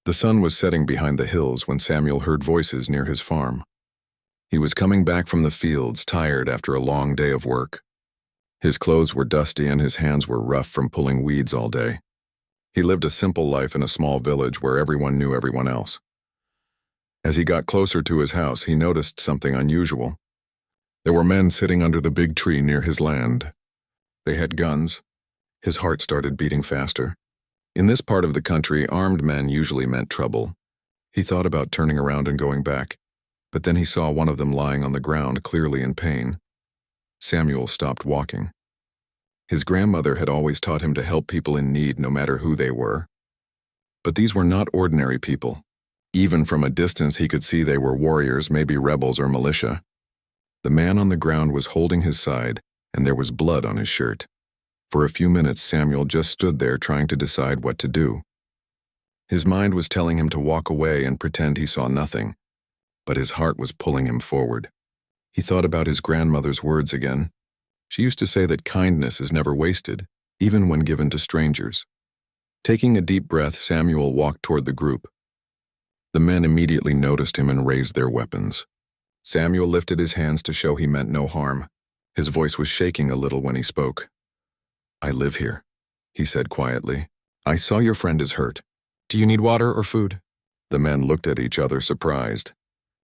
The sun was setting behind the hills when Samuel heard voices near his farm. He was coming back from the fields, tired after a long day of work. His clothes were dusty and his hands were rough from pulling weeds all day. He lived a simple life in a small village where everyone knew everyone else. As he got closer to his house, he noticed something unusual. There were men sitting under the big tree near his land. They had guns. His heart started beating faster. In this part of the country, armed men usually meant trouble. He thought about turning around and going back, but then he saw one of them lying on the ground, clearly in pain. Samuel stopped walking. His grandmother had always taught him to help people in need, no matter who they were. But these were not ordinary people. Even from a distance, he could see they were warriors, maybe rebels or militia. The man on the ground was holding his side, and there was blood on his shirt. For a few minutes, Samuel just stood there trying to decide what to do. His mind was telling him to walk away and pretend he saw nothing, but his heart was pulling him forward. He thought about his grandmother's words again. She used to say that kindness is never wasted, even when given to strangers. Taking a deep breath, Samuel walked toward the group. The men immediately noticed him and raised their weapons. Samuel lifted his hands to show he meant no harm. His voice was shaking a little when he spoke. "I live here," he said quietly. "I saw your friend is hurt. Do you need water or food?" The men looked at each other, surprised.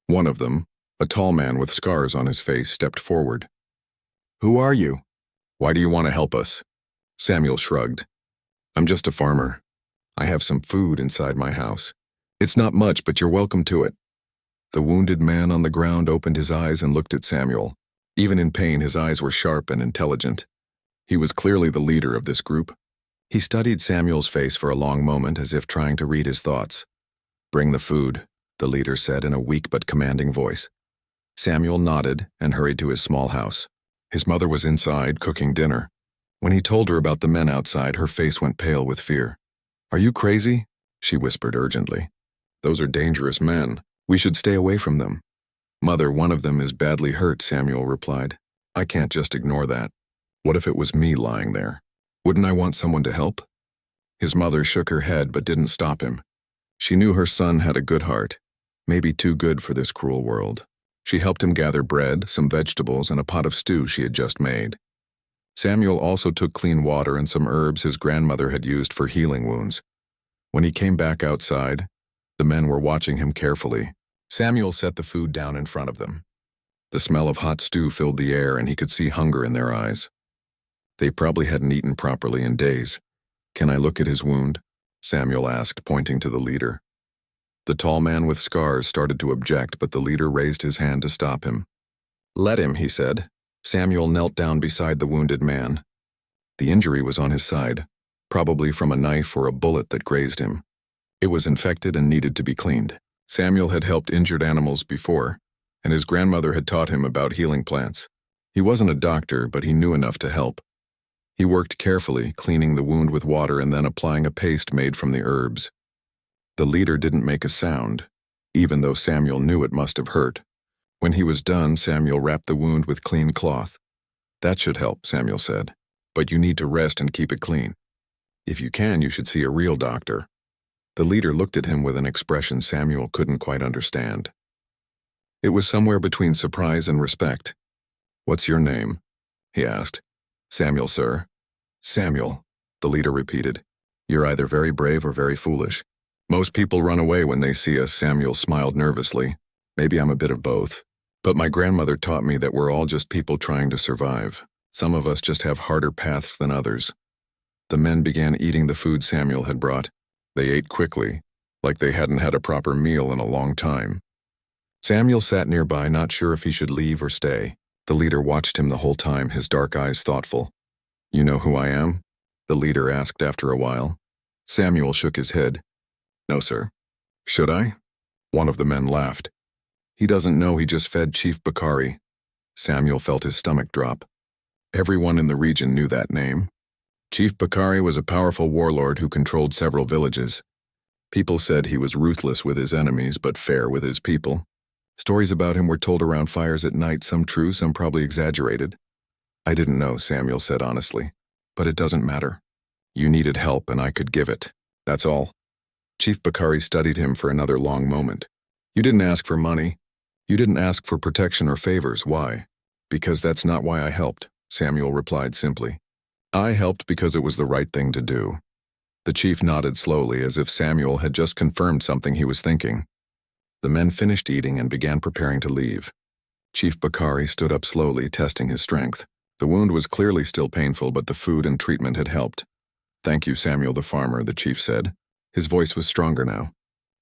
One of them, a tall man with scars on his face, stepped forward. "Who are you? Why do you want to help us?" Samuel shrugged. "I'm just a farmer. I have some food inside my house. It's not much, but you're welcome to it." The wounded man on the ground opened his eyes and looked at Samuel. Even in pain, his eyes were sharp and intelligent. He was clearly the leader of this group. He studied Samuel's face for a long moment, as if trying to read his thoughts. "Bring the food," the leader said in a weak but commanding voice. Samuel nodded and hurried to his small house. His mother was inside, cooking dinner. When he told her about the men outside, her face went pale with fear. "Are you crazy?" she whispered urgently. "Those are dangerous men. We should stay away from them." "Mother, one of them is badly hurt," Samuel replied. "I can't just ignore that. What if it was me lying there? Wouldn't I want someone to help?" His mother shook her head but didn't stop him. She knew her son had a good heart, maybe too good for this cruel world. She helped him gather bread, some vegetables, and a pot of stew she had just made. Samuel also took clean water and some herbs his grandmother had used for healing wounds. When he came back outside, the men were watching him carefully. Samuel set the food down in front of them. The smell of hot stew filled the air, and he could see hunger in their eyes. They probably hadn't eaten properly in days. "Can I look at his wound?" Samuel asked, pointing to the leader. The tall man with scars started to object, but the leader raised his hand to stop him. "Let him," he said. Samuel knelt down beside the wounded man. The injury was on his side, probably from a knife or a bullet that grazed him. It was infected and needed to be cleaned. Samuel had helped injured animals before, and his grandmother had taught him about healing plants. He wasn't a doctor, but he knew enough to help. He worked carefully, cleaning the wound with water and then applying a paste made from the herbs. The leader didn't make a sound, even though Samuel knew it must have hurt. When he was done, Samuel wrapped the wound with clean cloth. "That should help," Samuel said, "but you need to rest and keep it clean. If you can, you should see a real doctor." The leader looked at him with an expression Samuel couldn't quite understand. It was somewhere between surprise and respect. "What's your name?" he asked. "Samuel, sir." "Samuel," the leader repeated. "You're either very brave or very foolish. Most people run away when they see us." Samuel smiled nervously. "Maybe I'm a bit of both. But my grandmother taught me that we're all just people trying to survive. Some of us just have harder paths than others." The men began eating the food Samuel had brought. They ate quickly, like they hadn't had a proper meal in a long time. Samuel sat nearby, not sure if he should leave or stay. The leader watched him the whole time, his dark eyes thoughtful. "You know who I am?" the leader asked after a while. Samuel shook his head. "No, sir." "Should I?" One of the men laughed. "He doesn't know he just fed Chief Bakari." Samuel felt his stomach drop. Everyone in the region knew that name. Chief Bakari was a powerful warlord who controlled several villages. People said he was ruthless with his enemies, but fair with his people. Stories about him were told around fires at night, some true, some probably exaggerated. "I didn't know," Samuel said honestly. "But it doesn't matter. You needed help and I could give it. That's all." Chief Bakari studied him for another long moment. You didn't ask for money. You didn't ask for protection or favors. Why? Because that's not why I helped, Samuel replied simply. I helped because it was the right thing to do. The chief nodded slowly as if Samuel had just confirmed something he was thinking. The men finished eating and began preparing to leave. Chief Bakari stood up slowly, testing his strength. The wound was clearly still painful, but the food and treatment had helped. Thank you, Samuel the farmer, the chief said. His voice was stronger now.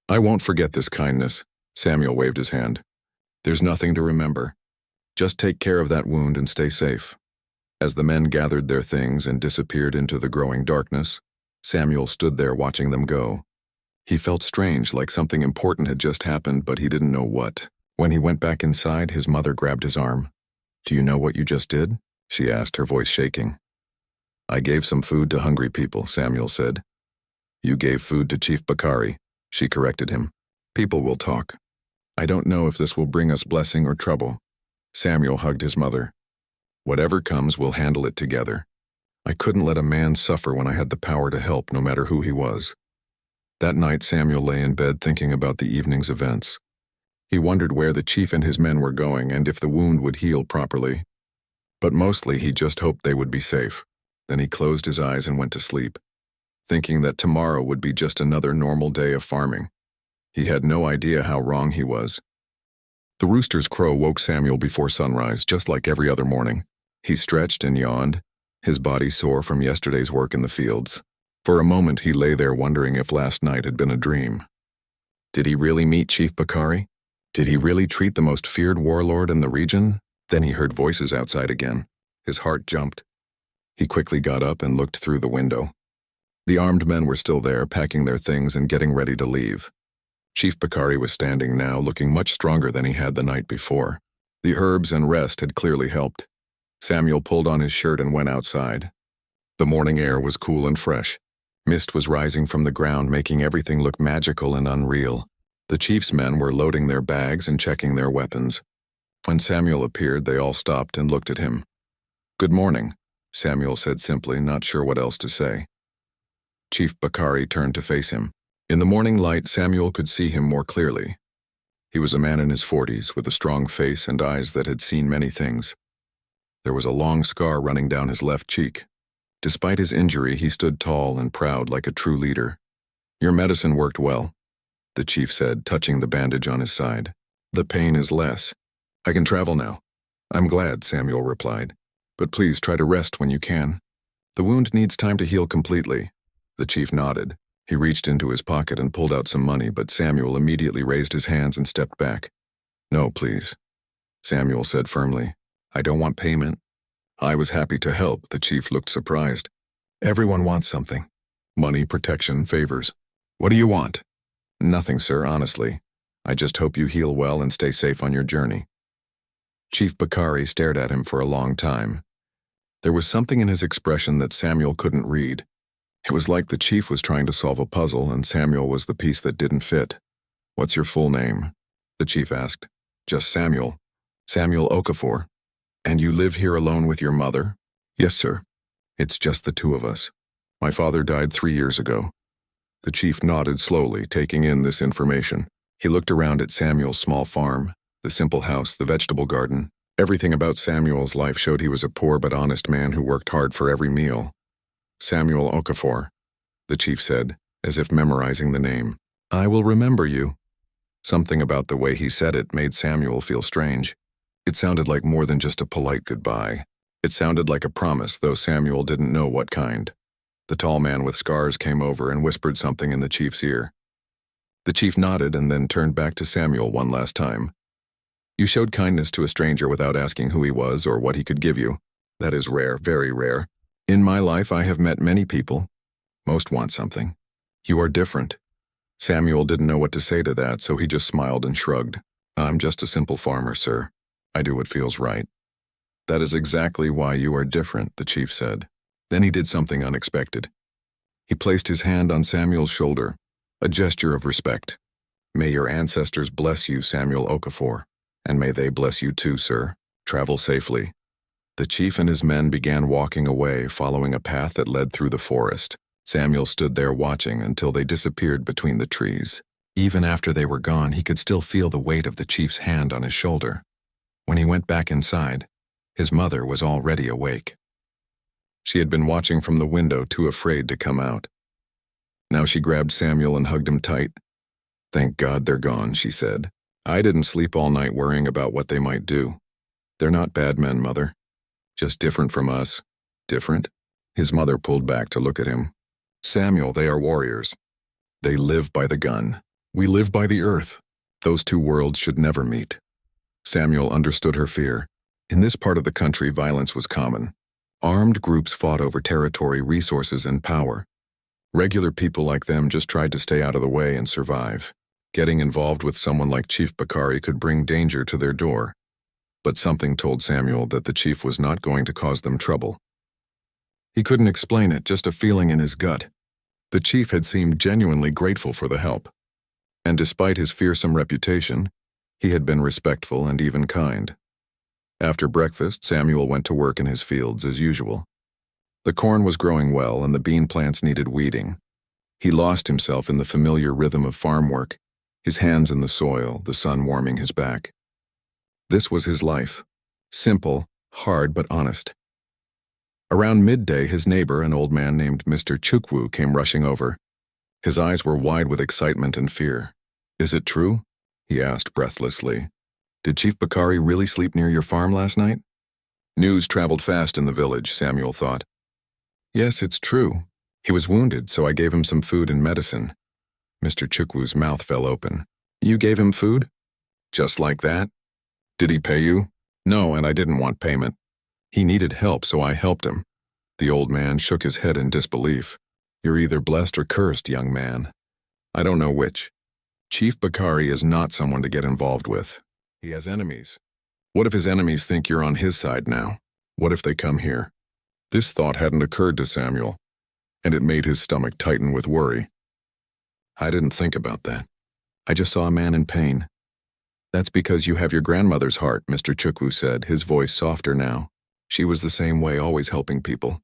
I won't forget this kindness. Samuel waved his hand. There's nothing to remember. Just take care of that wound and stay safe. As the men gathered their things and disappeared into the growing darkness, Samuel stood there watching them go. He felt strange, like something important had just happened, but he didn't know what. When he went back inside, his mother grabbed his arm. Do you know what you just did? She asked, her voice shaking. I gave some food to hungry people, Samuel said. You gave food to Chief Bakari, she corrected him. People will talk. I don't know if this will bring us blessing or trouble. Samuel hugged his mother. Whatever comes, we'll handle it together. I couldn't let a man suffer when I had the power to help, no matter who he was. That night, Samuel lay in bed thinking about the evening's events. He wondered where the chief and his men were going and if the wound would heal properly. But mostly he just hoped they would be safe. Then he closed his eyes and went to sleep, thinking that tomorrow would be just another normal day of farming. He had no idea how wrong he was. The rooster's crow woke Samuel before sunrise, just like every other morning. He stretched and yawned, his body sore from yesterday's work in the fields. For a moment he lay there wondering if last night had been a dream. Did he really meet Chief Bakari? Did he really treat the most feared warlord in the region? Then he heard voices outside again. His heart jumped. He quickly got up and looked through the window. The armed men were still there, packing their things and getting ready to leave. Chief Bakari was standing now, looking much stronger than he had the night before. The herbs and rest had clearly helped. Samuel pulled on his shirt and went outside. The morning air was cool and fresh. Mist was rising from the ground, making everything look magical and unreal. The chief's men were loading their bags and checking their weapons. When Samuel appeared, they all stopped and looked at him. Good morning, Samuel said simply, not sure what else to say. Chief Bakari turned to face him. In the morning light, Samuel could see him more clearly. He was a man in his 40s, with a strong face and eyes that had seen many things. There was a long scar running down his left cheek. Despite his injury, he stood tall and proud like a true leader. Your medicine worked well, the chief said, touching the bandage on his side. The pain is less. I can travel now. I'm glad, Samuel replied. But please try to rest when you can. The wound needs time to heal completely. The chief nodded. He reached into his pocket and pulled out some money, but Samuel immediately raised his hands and stepped back. No, please, Samuel said firmly. I don't want payment. I was happy to help, the chief looked surprised. Everyone wants something. Money, protection, favors. What do you want? Nothing, sir, honestly. I just hope you heal well and stay safe on your journey. Chief Bakari stared at him for a long time. There was something in his expression that Samuel couldn't read. It was like the chief was trying to solve a puzzle and Samuel was the piece that didn't fit. What's your full name? The chief asked. Just Samuel. Samuel Okafor. And you live here alone with your mother? Yes, sir. It's just the two of us. My father died 3 years ago. The chief nodded slowly, taking in this information. He looked around at Samuel's small farm, the simple house, the vegetable garden. Everything about Samuel's life showed he was a poor but honest man who worked hard for every meal. Samuel Okafor, the chief said, as if memorizing the name. I will remember you. Something about the way he said it made Samuel feel strange. It sounded like more than just a polite goodbye. It sounded like a promise, though Samuel didn't know what kind. The tall man with scars came over and whispered something in the chief's ear. The chief nodded and then turned back to Samuel one last time. You showed kindness to a stranger without asking who he was or what he could give you. That is rare, very rare. In my life, I have met many people. Most want something. You are different. Samuel didn't know what to say to that, so he just smiled and shrugged. I'm just a simple farmer, sir. I do what feels right. That is exactly why you are different, the chief said. Then he did something unexpected. He placed his hand on Samuel's shoulder, a gesture of respect. May your ancestors bless you, Samuel Okafor, and may they bless you too, sir. Travel safely. The chief and his men began walking away, following a path that led through the forest. Samuel stood there watching until they disappeared between the trees. Even after they were gone, he could still feel the weight of the chief's hand on his shoulder. When he went back inside, his mother was already awake. She had been watching from the window, too afraid to come out. Now she grabbed Samuel and hugged him tight. "Thank God they're gone," she said. "I didn't sleep all night worrying about what they might do. They're not bad men, Mother. Just different from us." "Different?" His mother pulled back to look at him. "Samuel, they are warriors. They live by the gun. We live by the earth. Those two worlds should never meet." Samuel understood her fear. In this part of the country, violence was common. Armed groups fought over territory, resources, and power. Regular people like them just tried to stay out of the way and survive. Getting involved with someone like Chief Bakari could bring danger to their door. But something told Samuel that the chief was not going to cause them trouble. He couldn't explain it, just a feeling in his gut. The chief had seemed genuinely grateful for the help. And despite his fearsome reputation, he had been respectful and even kind. After breakfast, Samuel went to work in his fields as usual. The corn was growing well and the bean plants needed weeding. He lost himself in the familiar rhythm of farm work, his hands in the soil, the sun warming his back. This was his life. Simple, hard, but honest. Around midday, his neighbor, an old man named Mr. Chukwu, came rushing over. His eyes were wide with excitement and fear. "Is it true?" he asked breathlessly. "Did Chief Bakari really sleep near your farm last night?" News traveled fast in the village, Samuel thought. "Yes, it's true. He was wounded, so I gave him some food and medicine." Mr. Chukwu's mouth fell open. "You gave him food?" "Just like that." "Did he pay you?" "No, and I didn't want payment. He needed help, so I helped him." The old man shook his head in disbelief. "You're either blessed or cursed, young man. I don't know which. Chief Bakari is not someone to get involved with. He has enemies. What if his enemies think you're on his side now? What if they come here?" This thought hadn't occurred to Samuel, and it made his stomach tighten with worry. "I didn't think about that. I just saw a man in pain." "That's because you have your grandmother's heart," Mr. Chukwu said, his voice softer now. "She was the same way, always helping people.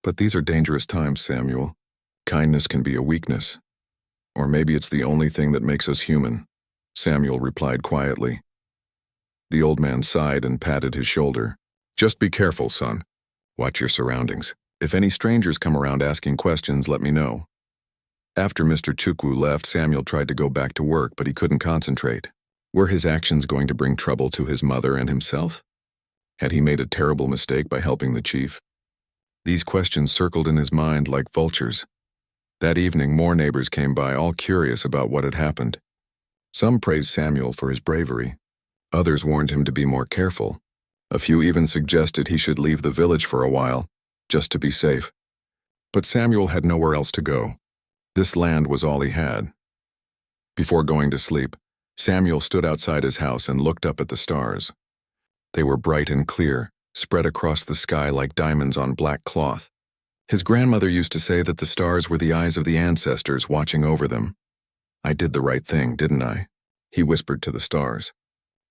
But these are dangerous times, Samuel. Kindness can be a weakness. Or maybe it's the only thing that makes us human," Samuel replied quietly. The old man sighed and patted his shoulder. "Just be careful, son. Watch your surroundings. If any strangers come around asking questions, let me know." After Mr. Chukwu left, Samuel tried to go back to work, but he couldn't concentrate. Were his actions going to bring trouble to his mother and himself? Had he made a terrible mistake by helping the chief? These questions circled in his mind like vultures. That evening, more neighbors came by, all curious about what had happened. Some praised Samuel for his bravery. Others warned him to be more careful. A few even suggested he should leave the village for a while, just to be safe. But Samuel had nowhere else to go. This land was all he had. Before going to sleep, Samuel stood outside his house and looked up at the stars. They were bright and clear, spread across the sky like diamonds on black cloth. His grandmother used to say that the stars were the eyes of the ancestors watching over them. "I did the right thing, didn't I?" he whispered to the stars.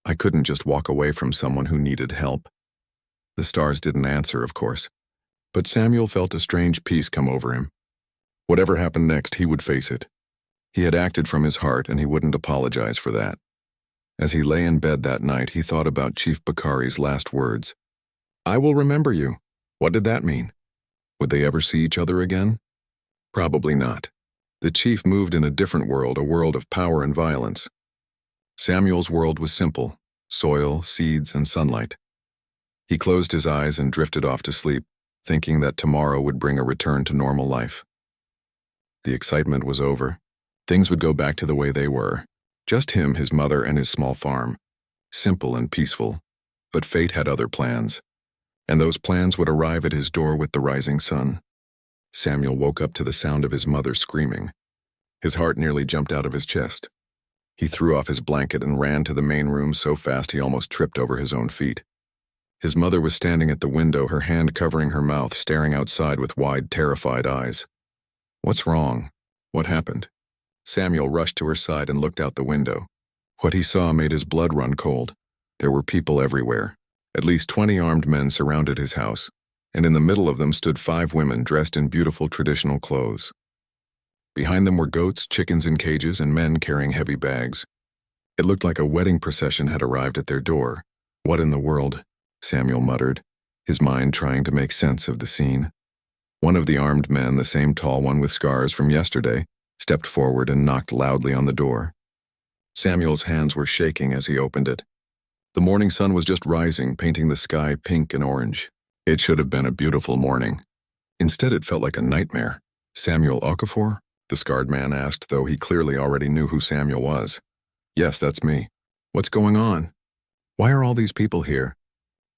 "I couldn't just walk away from someone who needed help." The stars didn't answer, of course, but Samuel felt a strange peace come over him. Whatever happened next, he would face it. He had acted from his heart, and he wouldn't apologize for that. As he lay in bed that night, he thought about Chief Bakari's last words. "I will remember you." What did that mean? Would they ever see each other again? Probably not. The chief moved in a different world, a world of power and violence. Samuel's world was simple: soil, seeds, and sunlight. He closed his eyes and drifted off to sleep, thinking that tomorrow would bring a return to normal life. The excitement was over. Things would go back to the way they were. Just him, his mother, and his small farm. Simple and peaceful. But fate had other plans. And those plans would arrive at his door with the rising sun. Samuel woke up to the sound of his mother screaming. His heart nearly jumped out of his chest. He threw off his blanket and ran to the main room so fast he almost tripped over his own feet. His mother was standing at the window, her hand covering her mouth, staring outside with wide, terrified eyes. "What's wrong? What happened?" Samuel rushed to her side and looked out the window. What he saw made his blood run cold. There were people everywhere. At least 20 armed men surrounded his house. and in the middle of them stood 5 women dressed in beautiful traditional clothes. Behind them were goats, chickens in cages, and men carrying heavy bags. It looked like a wedding procession had arrived at their door. What in the world? Samuel muttered, his mind trying to make sense of the scene. One of the armed men, the same tall one with scars from yesterday, stepped forward and knocked loudly on the door. Samuel's hands were shaking as he opened it. The morning sun was just rising, painting the sky pink and orange. It should have been a beautiful morning. Instead, it felt like a nightmare. Samuel Okafor? The scarred man asked, though he clearly already knew who Samuel was. Yes, that's me. What's going on? Why are all these people here?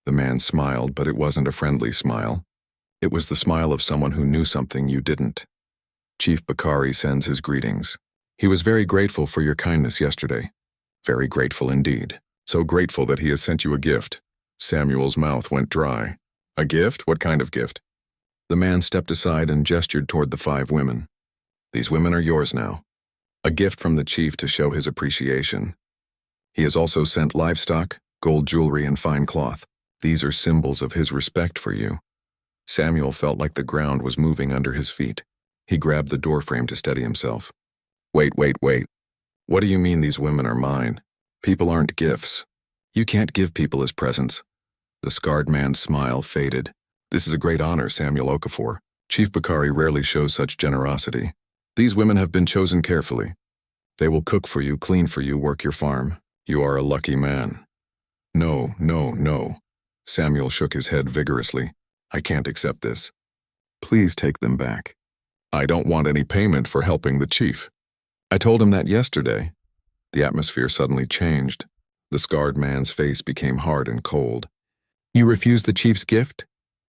The man smiled, but it wasn't a friendly smile. It was the smile of someone who knew something you didn't. Chief Bakari sends his greetings. He was very grateful for your kindness yesterday. Very grateful indeed. So grateful that he has sent you a gift. Samuel's mouth went dry. A gift? What kind of gift? The man stepped aside and gestured toward the 5 women. These women are yours now. A gift from the chief to show his appreciation. He has also sent livestock, gold jewelry, and fine cloth. These are symbols of his respect for you. Samuel felt like the ground was moving under his feet. He grabbed the doorframe to steady himself. Wait. What do you mean these women are mine? People aren't gifts. You can't give people as presents. The scarred man's smile faded. This is a great honor, Samuel Okafor. Chief Bakari rarely shows such generosity. These women have been chosen carefully. They will cook for you, clean for you, work your farm. You are a lucky man. No. Samuel shook his head vigorously. I can't accept this. Please take them back. I don't want any payment for helping the chief. I told him that yesterday. The atmosphere suddenly changed. The scarred man's face became hard and cold. You refuse the chief's gift?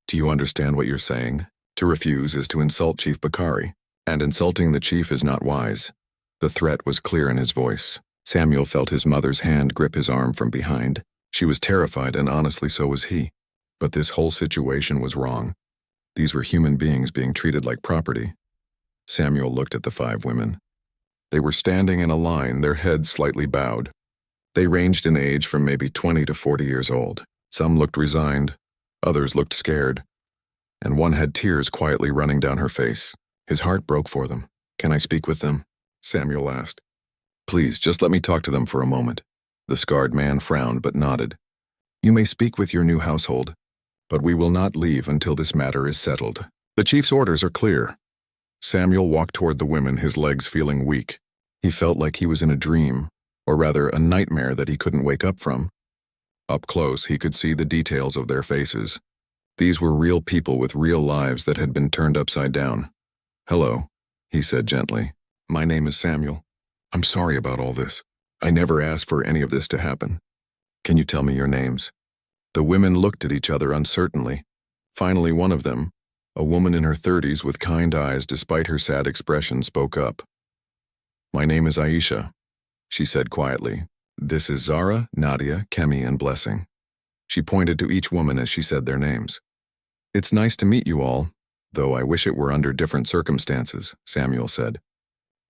Do you understand what you're saying? To refuse is to insult Chief Bakari, and insulting the chief is not wise. The threat was clear in his voice. Samuel felt his mother's hand grip his arm from behind. She was terrified, and honestly so was he. But this whole situation was wrong. These were human beings being treated like property. Samuel looked at the 5 women. They were standing in a line, their heads slightly bowed. They ranged in age from maybe 20 to 40 years old. Some looked resigned, others looked scared, and one had tears quietly running down her face. His heart broke for them. Can I speak with them? Samuel asked. Please, just let me talk to them for a moment. The scarred man frowned but nodded. You may speak with your new household, but we will not leave until this matter is settled. The chief's orders are clear. Samuel walked toward the women, his legs feeling weak. He felt like he was in a dream, or rather a nightmare that he couldn't wake up from. Up close, he could see the details of their faces. These were real people with real lives that had been turned upside down. Hello, he said gently. My name is Samuel. I'm sorry about all this. I never asked for any of this to happen. Can you tell me your names? The women looked at each other uncertainly. Finally, one of them, a woman in her 30s with kind eyes despite her sad expression, spoke up. My name is Aisha, she said quietly. This is Zara, Nadia, Kemi, and Blessing. She pointed to each woman as she said their names. It's nice to meet you all, though I wish it were under different circumstances, Samuel said.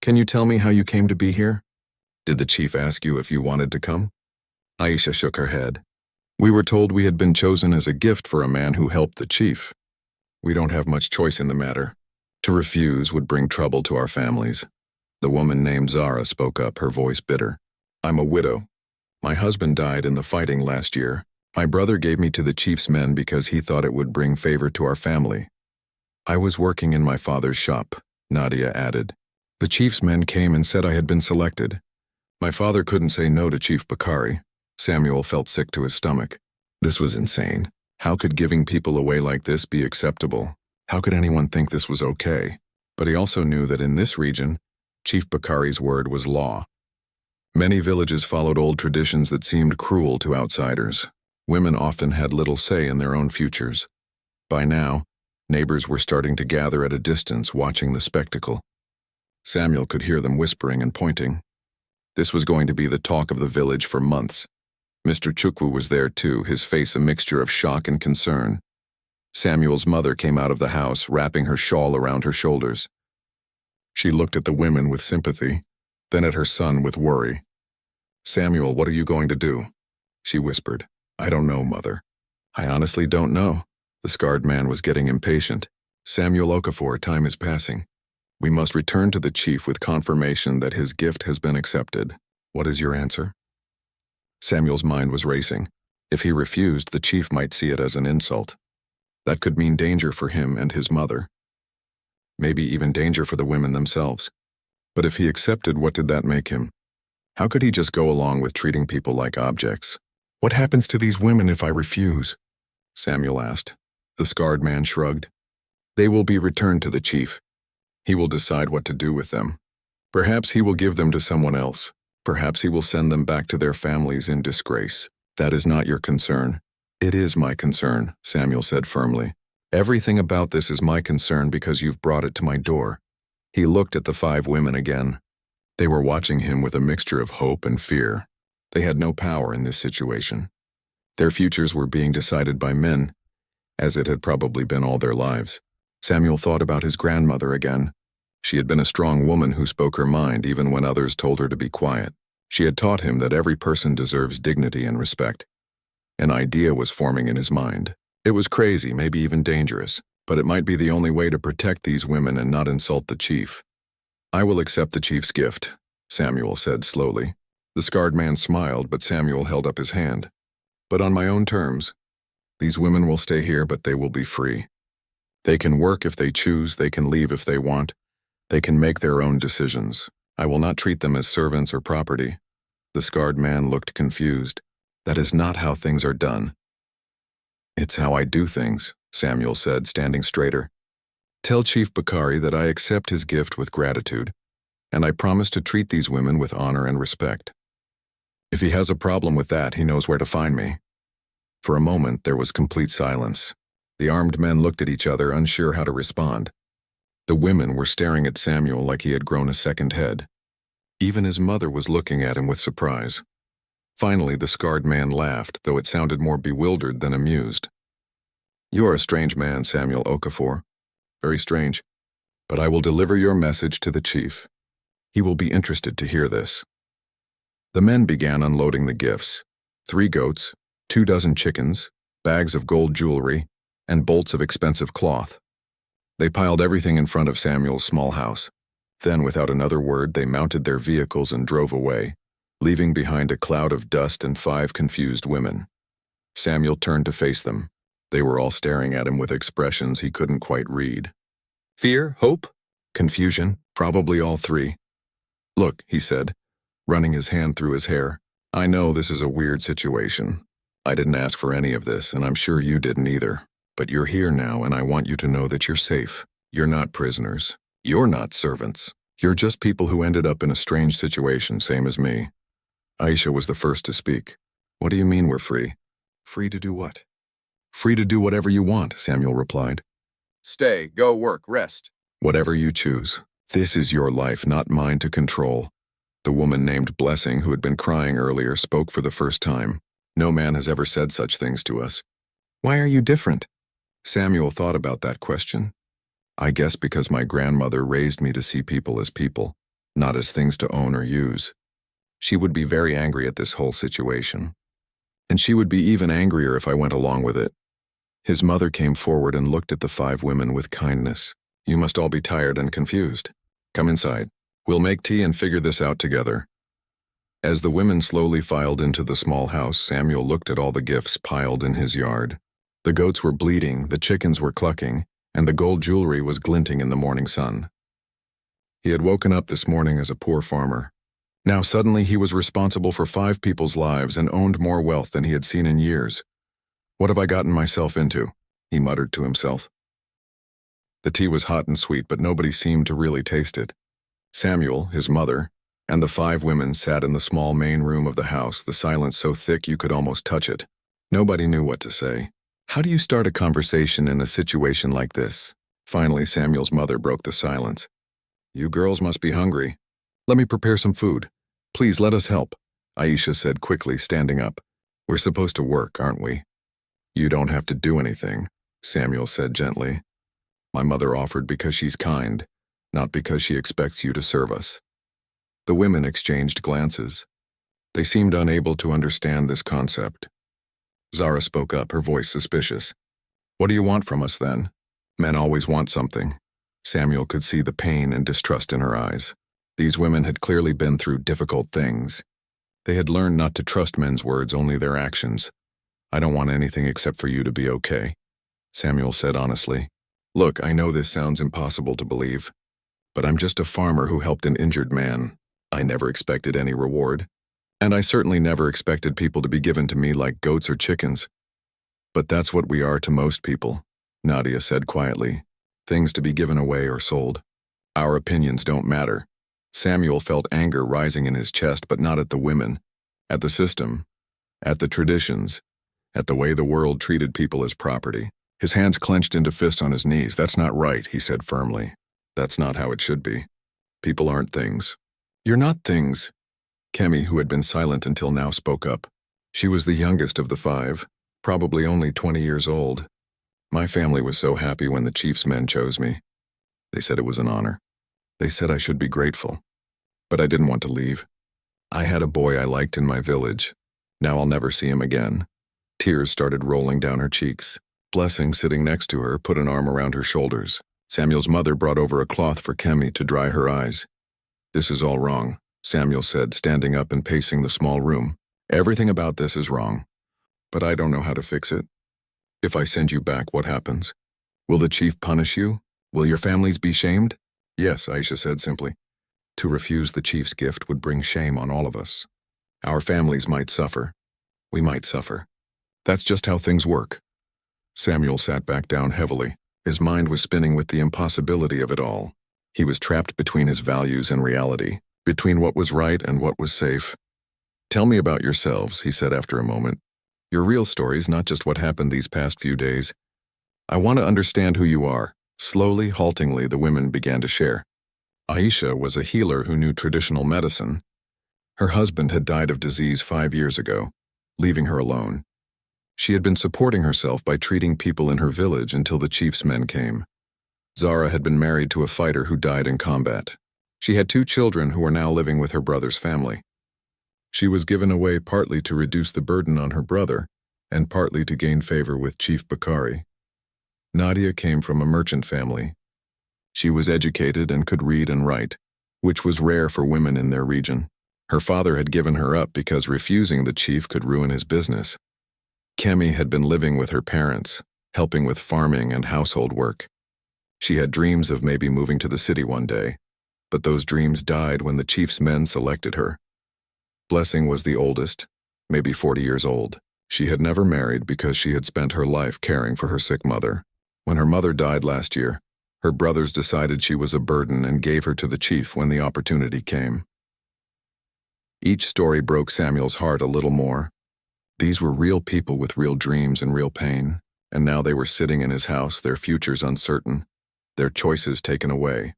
Can you tell me how you came to be here? Did the chief ask you if you wanted to come? Aisha shook her head. We were told we had been chosen as a gift for a man who helped the chief. We don't have much choice in the matter. To refuse would bring trouble to our families. The woman named Zara spoke up, her voice bitter. I'm a widow. My husband died in the fighting last year. My brother gave me to the chief's men because he thought it would bring favor to our family. I was working in my father's shop, Nadia added. The chief's men came and said I had been selected. My father couldn't say no to Chief Bakari. Samuel felt sick to his stomach. This was insane. How could giving people away like this be acceptable? How could anyone think this was okay? But he also knew that in this region, Chief Bakari's word was law. Many villages followed old traditions that seemed cruel to outsiders. Women often had little say in their own futures. By now, neighbors were starting to gather at a distance, watching the spectacle. Samuel could hear them whispering and pointing. This was going to be the talk of the village for months. Mr. Chukwu was there too, his face a mixture of shock and concern. Samuel's mother came out of the house, wrapping her shawl around her shoulders. She looked at the women with sympathy, then at her son with worry. Samuel, what are you going to do? She whispered. I don't know, Mother. I honestly don't know. The scarred man was getting impatient. Samuel Okafor, time is passing. We must return to the chief with confirmation that his gift has been accepted. What is your answer? Samuel's mind was racing. If he refused, the chief might see it as an insult. That could mean danger for him and his mother. Maybe even danger for the women themselves. But if he accepted, what did that make him? How could he just go along with treating people like objects? What happens to these women if I refuse? Samuel asked. The scarred man shrugged. They will be returned to the chief. He will decide what to do with them. Perhaps he will give them to someone else. Perhaps he will send them back to their families in disgrace. That is not your concern. It is my concern, Samuel said firmly. Everything about this is my concern because you've brought it to my door. He looked at the 5 women again. They were watching him with a mixture of hope and fear. They had no power in this situation. Their futures were being decided by men, as it had probably been all their lives. Samuel thought about his grandmother again. She had been a strong woman who spoke her mind even when others told her to be quiet. She had taught him that every person deserves dignity and respect. An idea was forming in his mind. It was crazy, maybe even dangerous, but it might be the only way to protect these women and not insult the chief. I will accept the chief's gift, Samuel said slowly. The scarred man smiled, but Samuel held up his hand. But on my own terms. These women will stay here, but they will be free. They can work if they choose, they can leave if they want. They can make their own decisions. I will not treat them as servants or property. The scarred man looked confused. That is not how things are done. It's how I do things, Samuel said, standing straighter. Tell Chief Bakari that I accept his gift with gratitude, and I promise to treat these women with honor and respect. If he has a problem with that, he knows where to find me. For a moment, there was complete silence. The armed men looked at each other, unsure how to respond. The women were staring at Samuel like he had grown a second head. Even his mother was looking at him with surprise. Finally, the scarred man laughed, though it sounded more bewildered than amused. You are a strange man, Samuel Okafor. Very strange. But I will deliver your message to the chief. He will be interested to hear this. The men began unloading the gifts. 3 goats, 24 chickens, bags of gold jewelry, and bolts of expensive cloth. They piled everything in front of Samuel's small house. Then, without another word, they mounted their vehicles and drove away, leaving behind a cloud of dust and 5 confused women. Samuel turned to face them. They were all staring at him with expressions he couldn't quite read. Fear? Hope? Confusion? Probably all 3. Look, he said, running his hand through his hair. I know this is a weird situation. I didn't ask for any of this, and I'm sure you didn't either. But you're here now, and I want you to know that you're safe. You're not prisoners. You're not servants. You're just people who ended up in a strange situation, same as me. Aisha was the first to speak. What do you mean we're free? Free to do what? Free to do whatever you want, Samuel replied. Stay, go work, rest. Whatever you choose. This is your life, not mine to control. The woman named Blessing, who had been crying earlier, spoke for the first time. No man has ever said such things to us. Why are you different? Samuel thought about that question. I guess because my grandmother raised me to see people as people, not as things to own or use. She would be very angry at this whole situation. And she would be even angrier if I went along with it. His mother came forward and looked at the 5 women with kindness. You must all be tired and confused. Come inside. We'll make tea and figure this out together. As the women slowly filed into the small house, Samuel looked at all the gifts piled in his yard. The goats were bleating, the chickens were clucking, and the gold jewelry was glinting in the morning sun. He had woken up this morning as a poor farmer. Now suddenly he was responsible for 5 people's lives and owned more wealth than he had seen in years. What have I gotten myself into? He muttered to himself. The tea was hot and sweet, but nobody seemed to really taste it. Samuel, his mother, and the 5 women sat in the small main room of the house, the silence so thick you could almost touch it. Nobody knew what to say. How do you start a conversation in a situation like this? Finally, Samuel's mother broke the silence. You girls must be hungry. Let me prepare some food. Please let us help, Aisha said quickly, standing up. We're supposed to work, aren't we? You don't have to do anything, Samuel said gently. My mother offered because she's kind, not because she expects you to serve us. The women exchanged glances. They seemed unable to understand this concept. Zara spoke up, her voice suspicious. What do you want from us then? Men always want something. Samuel could see the pain and distrust in her eyes. These women had clearly been through difficult things. They had learned not to trust men's words, only their actions. I don't want anything except for you to be okay, Samuel said honestly. Look, I know this sounds impossible to believe, but I'm just a farmer who helped an injured man. I never expected any reward, and I certainly never expected people to be given to me like goats or chickens. But that's what we are to most people, Nadia said quietly. Things to be given away or sold. Our opinions don't matter. Samuel felt anger rising in his chest, but not at the women, at the system, at the traditions, at the way the world treated people as property. His hands clenched into fists on his knees. That's not right, he said firmly. That's not how it should be. People aren't things. You're not things. Kemi, who had been silent until now, spoke up. She was the youngest of the five, probably only 20 years old. My family was so happy when the chief's men chose me. They said it was an honor. They said I should be grateful. But I didn't want to leave. I had a boy I liked in my village. Now I'll never see him again. Tears started rolling down her cheeks. Blessing, sitting next to her, put an arm around her shoulders. Samuel's mother brought over a cloth for Kemi to dry her eyes. This is all wrong, Samuel said, standing up and pacing the small room. Everything about this is wrong. But I don't know how to fix it. If I send you back, what happens? Will the chief punish you? Will your families be shamed? Yes, Aisha said simply. To refuse the chief's gift would bring shame on all of us. Our families might suffer. We might suffer. That's just how things work. Samuel sat back down heavily. His mind was spinning with the impossibility of it all. He was trapped between his values and reality, between what was right and what was safe. Tell me about yourselves, he said after a moment. Your real stories, not just what happened these past few days. I want to understand who you are. Slowly, haltingly, the women began to share. Aisha was a healer who knew traditional medicine. Her husband had died of disease 5 years ago, leaving her alone. She had been supporting herself by treating people in her village until the chief's men came. Zara had been married to a fighter who died in combat. She had 2 children who are now living with her brother's family. She was given away partly to reduce the burden on her brother and partly to gain favor with Chief Bakari. Nadia came from a merchant family. She was educated and could read and write, which was rare for women in their region. Her father had given her up because refusing the chief could ruin his business. Kemi had been living with her parents, helping with farming and household work. She had dreams of maybe moving to the city one day, but those dreams died when the chief's men selected her. Blessing was the oldest, maybe 40 years old. She had never married because she had spent her life caring for her sick mother. When her mother died last year, her brothers decided she was a burden and gave her to the chief when the opportunity came. Each story broke Samuel's heart a little more. These were real people with real dreams and real pain, and now they were sitting in his house, their futures uncertain, their choices taken away.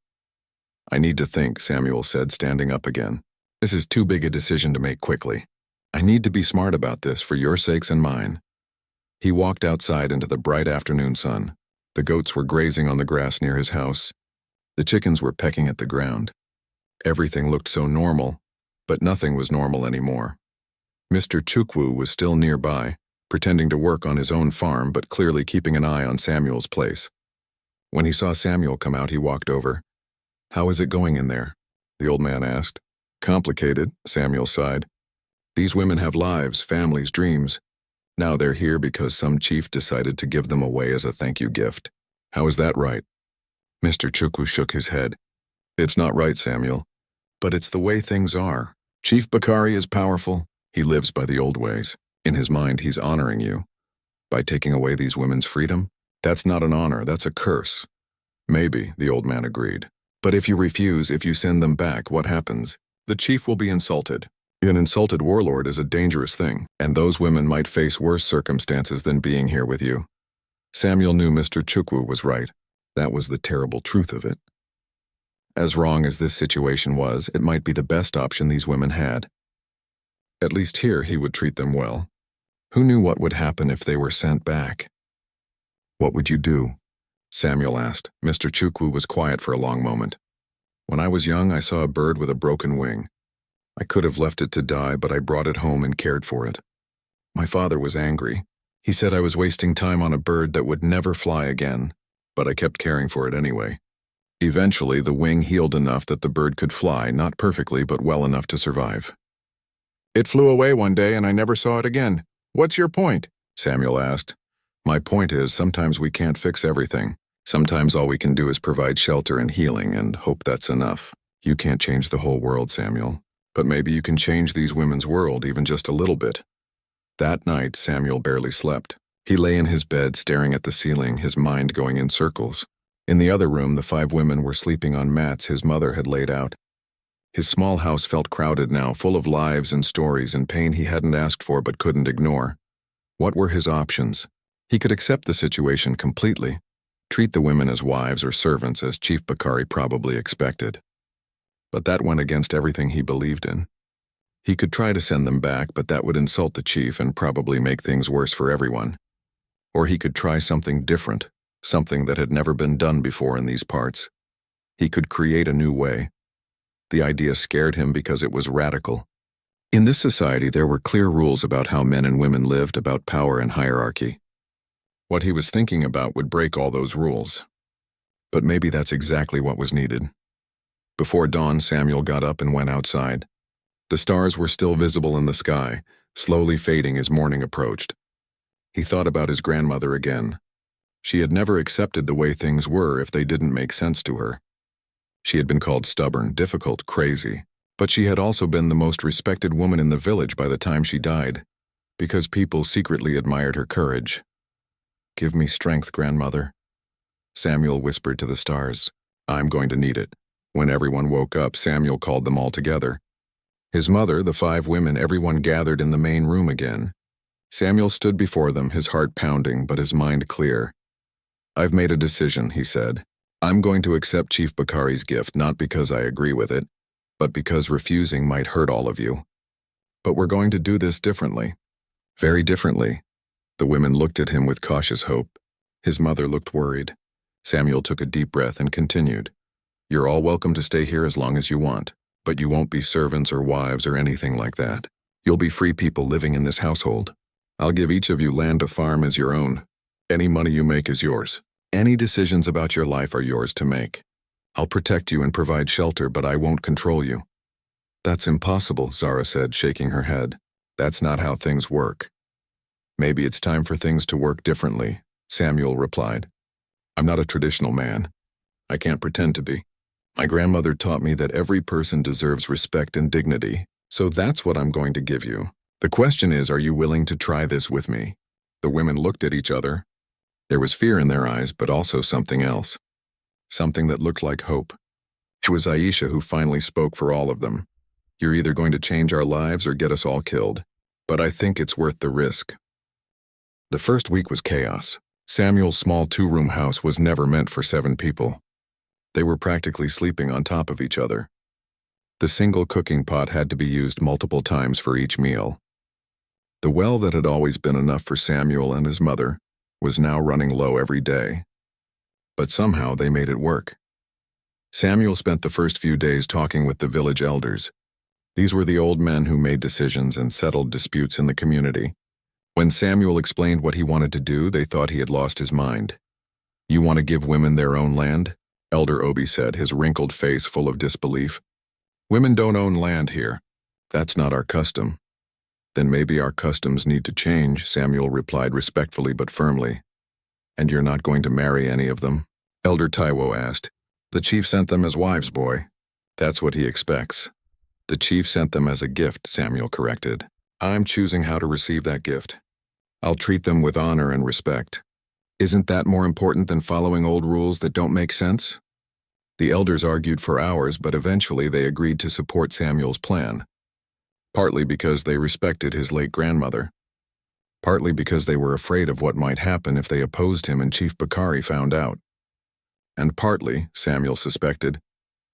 I need to think, Samuel said, standing up again. This is too big a decision to make quickly. I need to be smart about this for your sakes and mine. He walked outside into the bright afternoon sun. The goats were grazing on the grass near his house. The chickens were pecking at the ground. Everything looked so normal, but nothing was normal anymore. Mr. Chukwu was still nearby, pretending to work on his own farm but clearly keeping an eye on Samuel's place. When he saw Samuel come out, he walked over. How is it going in there? The old man asked. Complicated, Samuel sighed. These women have lives, families, dreams. Now they're here because some chief decided to give them away as a thank you gift. How is that right? Mr. Chukwu shook his head. It's not right, Samuel. But it's the way things are. Chief Bakari is powerful. He lives by the old ways. In his mind, he's honoring you. By taking away these women's freedom? That's not an honor, that's a curse. Maybe, the old man agreed. But if you refuse, if you send them back, what happens? The chief will be insulted. An insulted warlord is a dangerous thing, and those women might face worse circumstances than being here with you. Samuel knew Mr. Chukwu was right. That was the terrible truth of it. As wrong as this situation was, it might be the best option these women had. At least here he would treat them well. Who knew what would happen if they were sent back? What would you do? Samuel asked. Mr. Chukwu was quiet for a long moment. When I was young, I saw a bird with a broken wing. I could have left it to die, but I brought it home and cared for it. My father was angry. He said I was wasting time on a bird that would never fly again, but I kept caring for it anyway. Eventually, the wing healed enough that the bird could fly, not perfectly, but well enough to survive. It flew away one day and I never saw it again. What's your point? Samuel asked. My point is, sometimes we can't fix everything. Sometimes all we can do is provide shelter and healing and hope that's enough. You can't change the whole world, Samuel. But maybe you can change these women's world even just a little bit. That night, Samuel barely slept. He lay in his bed staring at the ceiling, his mind going in circles. In the other room, the 5 women were sleeping on mats his mother had laid out. His small house felt crowded now, full of lives and stories and pain he hadn't asked for but couldn't ignore. What were his options? He could accept the situation completely, treat the women as wives or servants as Chief Bakari probably expected. But that went against everything he believed in. He could try to send them back, but that would insult the chief and probably make things worse for everyone. Or he could try something different, something that had never been done before in these parts. He could create a new way. The idea scared him because it was radical. In this society, there were clear rules about how men and women lived, about power and hierarchy. What he was thinking about would break all those rules. But maybe that's exactly what was needed. Before dawn, Samuel got up and went outside. The stars were still visible in the sky, slowly fading as morning approached. He thought about his grandmother again. She had never accepted the way things were if they didn't make sense to her. She had been called stubborn, difficult, crazy, but she had also been the most respected woman in the village by the time she died, because people secretly admired her courage. Give me strength, grandmother. Samuel whispered to the stars. I'm going to need it. When everyone woke up, Samuel called them all together. His mother, the 5 women, everyone gathered in the main room again. Samuel stood before them, his heart pounding, but his mind clear. I've made a decision, he said. I'm going to accept Chief Bakari's gift, not because I agree with it, but because refusing might hurt all of you. But we're going to do this differently. Very differently. The women looked at him with cautious hope. His mother looked worried. Samuel took a deep breath and continued. You're all welcome to stay here as long as you want, but you won't be servants or wives or anything like that. You'll be free people living in this household. I'll give each of you land to farm as your own. Any money you make is yours. Any decisions about your life are yours to make. I'll protect you and provide shelter, but I won't control you. That's impossible, Zara said, shaking her head. That's not how things work. Maybe it's time for things to work differently, Samuel replied. I'm not a traditional man. I can't pretend to be. My grandmother taught me that every person deserves respect and dignity, so that's what I'm going to give you. The question is, are you willing to try this with me? The women looked at each other. There was fear in their eyes, but also something else. Something that looked like hope. It was Aisha who finally spoke for all of them. You're either going to change our lives or get us all killed, but I think it's worth the risk. The first week was chaos. Samuel's small 2-room house was never meant for 7 people. They were practically sleeping on top of each other. The single cooking pot had to be used multiple times for each meal. The well that had always been enough for Samuel and his mother was now running low every day. But somehow they made it work. Samuel spent the first few days talking with the village elders. These were the old men who made decisions and settled disputes in the community. When Samuel explained what he wanted to do, they thought he had lost his mind. You want to give women their own land? Elder Obi said, his wrinkled face full of disbelief. Women don't own land here. That's not our custom. Then maybe our customs need to change, Samuel replied respectfully but firmly. And you're not going to marry any of them? Elder Taiwo asked. The chief sent them as wives, boy. That's what he expects. The chief sent them as a gift, Samuel corrected. I'm choosing how to receive that gift. I'll treat them with honor and respect. Isn't that more important than following old rules that don't make sense? The elders argued for hours, but eventually they agreed to support Samuel's plan. Partly because they respected his late grandmother. Partly because they were afraid of what might happen if they opposed him and Chief Bakari found out. And partly, Samuel suspected,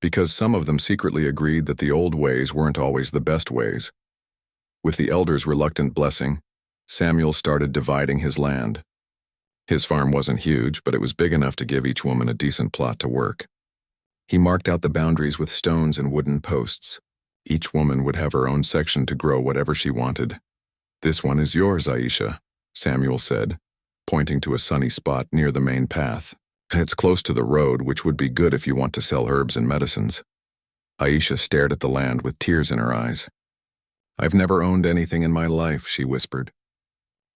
because some of them secretly agreed that the old ways weren't always the best ways. With the elders' reluctant blessing, Samuel started dividing his land. His farm wasn't huge, but it was big enough to give each woman a decent plot to work. He marked out the boundaries with stones and wooden posts. Each woman would have her own section to grow whatever she wanted. This one is yours, Aisha, Samuel said, pointing to a sunny spot near the main path. It's close to the road, which would be good if you want to sell herbs and medicines. Aisha stared at the land with tears in her eyes. I've never owned anything in my life, she whispered.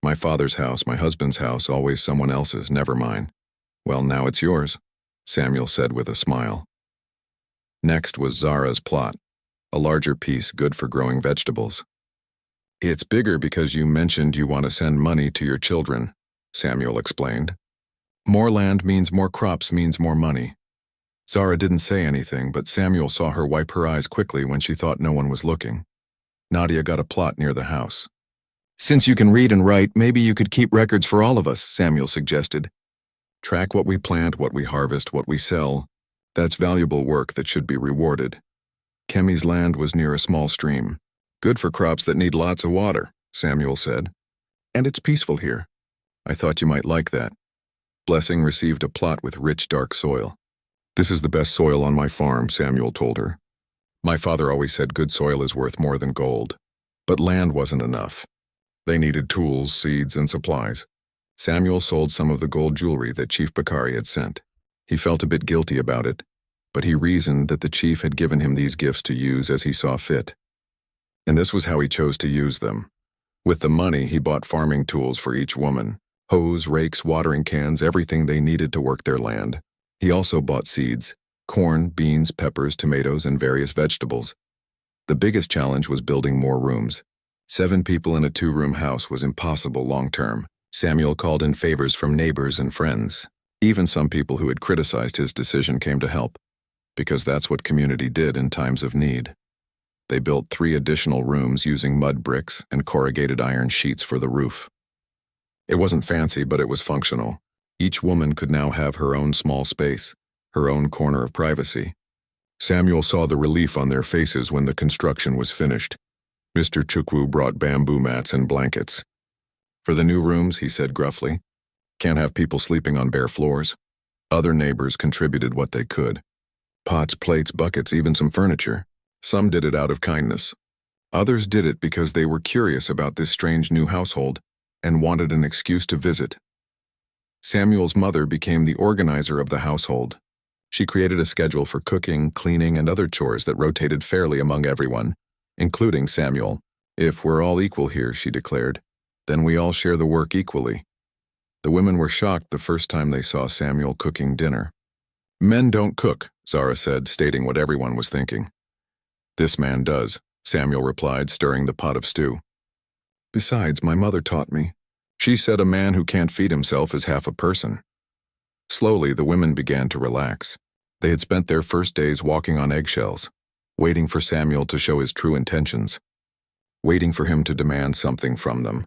My father's house, my husband's house, always someone else's, never mine. Well, now it's yours, Samuel said with a smile. Next was Zara's plot, a larger piece good for growing vegetables. It's bigger because you mentioned you want to send money to your children, Samuel explained. More land means more crops means more money. Zara didn't say anything, but Samuel saw her wipe her eyes quickly when she thought no one was looking. Nadia got a plot near the house. Since you can read and write, maybe you could keep records for all of us, Samuel suggested. Track what we plant, what we harvest, what we sell. That's valuable work that should be rewarded. Kemi's land was near a small stream. Good for crops that need lots of water, Samuel said. And it's peaceful here. I thought you might like that. Blessing received a plot with rich, dark soil. This is the best soil on my farm, Samuel told her. My father always said good soil is worth more than gold. But land wasn't enough. They needed tools, seeds, and supplies. Samuel sold some of the gold jewelry that Chief Bakari had sent. He felt a bit guilty about it, but he reasoned that the chief had given him these gifts to use as he saw fit. And this was how he chose to use them. With the money, he bought farming tools for each woman. Hoes, rakes, watering cans, everything they needed to work their land. He also bought seeds, corn, beans, peppers, tomatoes, and various vegetables. The biggest challenge was building more rooms. 7 people in a 2-room house was impossible long-term. Samuel called in favors from neighbors and friends. Even some people who had criticized his decision came to help, because that's what community did in times of need. They built 3 additional rooms using mud bricks and corrugated iron sheets for the roof. It wasn't fancy, but it was functional. Each woman could now have her own small space, her own corner of privacy. Samuel saw the relief on their faces when the construction was finished. Mr. Chukwu brought bamboo mats and blankets. For the new rooms, he said gruffly, can't have people sleeping on bare floors. Other neighbors contributed what they could. Pots, plates, buckets, even some furniture. Some did it out of kindness. Others did it because they were curious about this strange new household and wanted an excuse to visit. Samuel's mother became the organizer of the household. She created a schedule for cooking, cleaning, and other chores that rotated fairly among everyone, including Samuel. If we're all equal here, she declared, then we all share the work equally. The women were shocked the first time they saw Samuel cooking dinner. Men don't cook, Zara said, stating what everyone was thinking. This man does, Samuel replied, stirring the pot of stew. Besides, my mother taught me. She said a man who can't feed himself is half a person. Slowly, the women began to relax. They had spent their first days walking on eggshells, waiting for Samuel to show his true intentions, waiting for him to demand something from them.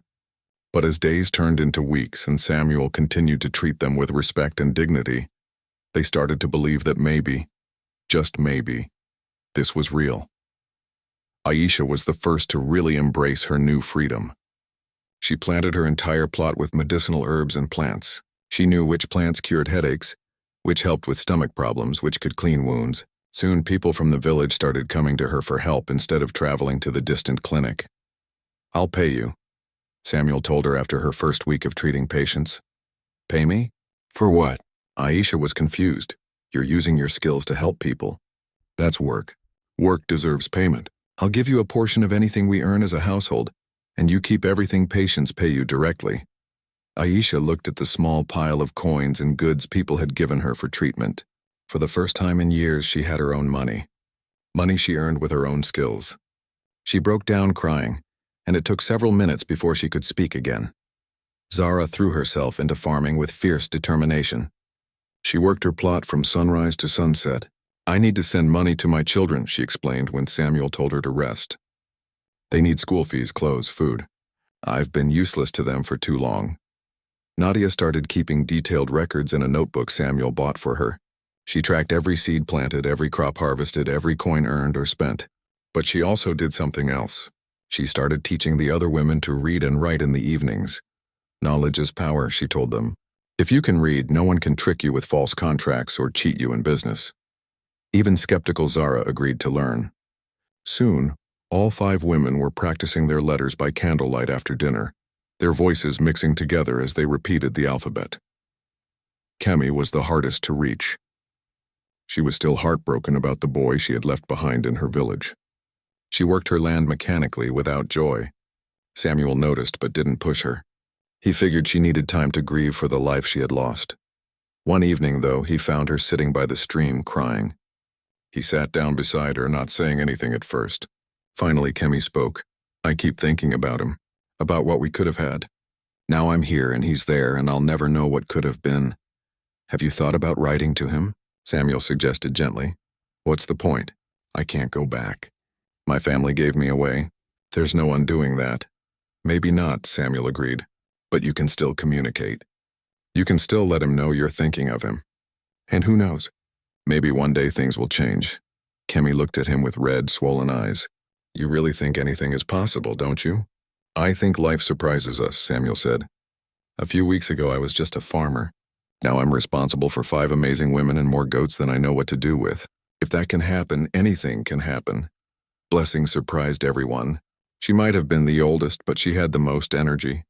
But as days turned into weeks and Samuel continued to treat them with respect and dignity, they started to believe that maybe, just maybe, this was real. Aisha was the first to really embrace her new freedom. She planted her entire plot with medicinal herbs and plants. She knew which plants cured headaches, which helped with stomach problems, which could clean wounds. Soon people from the village started coming to her for help instead of traveling to the distant clinic. I'll pay you, Samuel told her after her first week of treating patients. Pay me? For what? Aisha was confused. You're using your skills to help people. That's work. Work deserves payment. I'll give you a portion of anything we earn as a household, and you keep everything patients pay you directly. Aisha looked at the small pile of coins and goods people had given her for treatment. For the first time in years, she had her own money. Money she earned with her own skills. She broke down crying, and it took several minutes before she could speak again. Zara threw herself into farming with fierce determination. She worked her plot from sunrise to sunset. I need to send money to my children, she explained when Samuel told her to rest. They need school fees, clothes, food. I've been useless to them for too long. Nadia started keeping detailed records in a notebook Samuel bought for her. She tracked every seed planted, every crop harvested, every coin earned or spent. But she also did something else. She started teaching the other women to read and write in the evenings. Knowledge is power, she told them. If you can read, no one can trick you with false contracts or cheat you in business. Even skeptical Zara agreed to learn. Soon, all 5 women were practicing their letters by candlelight after dinner. their voices mixing together as they repeated the alphabet. Kemi was the hardest to reach. She was still heartbroken about the boy she had left behind in her village. She worked her land mechanically without joy. Samuel noticed but didn't push her. He figured she needed time to grieve for the life she had lost. One evening, though, he found her sitting by the stream crying. He sat down beside her, not saying anything at first. Finally, Kemi spoke. "I keep thinking about him, about what we could have had. Now I'm here and he's there and I'll never know what could have been. Have you thought about writing to him?" Samuel suggested gently. "What's the point? I can't go back. My family gave me away. There's no undoing that." "Maybe not," Samuel agreed. "But you can still communicate. You can still let him know you're thinking of him. And who knows? Maybe one day things will change." Kemi looked at him with red, swollen eyes. "You really think anything is possible, don't you?" "I think life surprises us," Samuel said. "A few weeks ago I was just a farmer. Now I'm responsible for 5 amazing women and more goats than I know what to do with. If that can happen, anything can happen." Blessing surprised everyone. She might have been the oldest, but she had the most energy.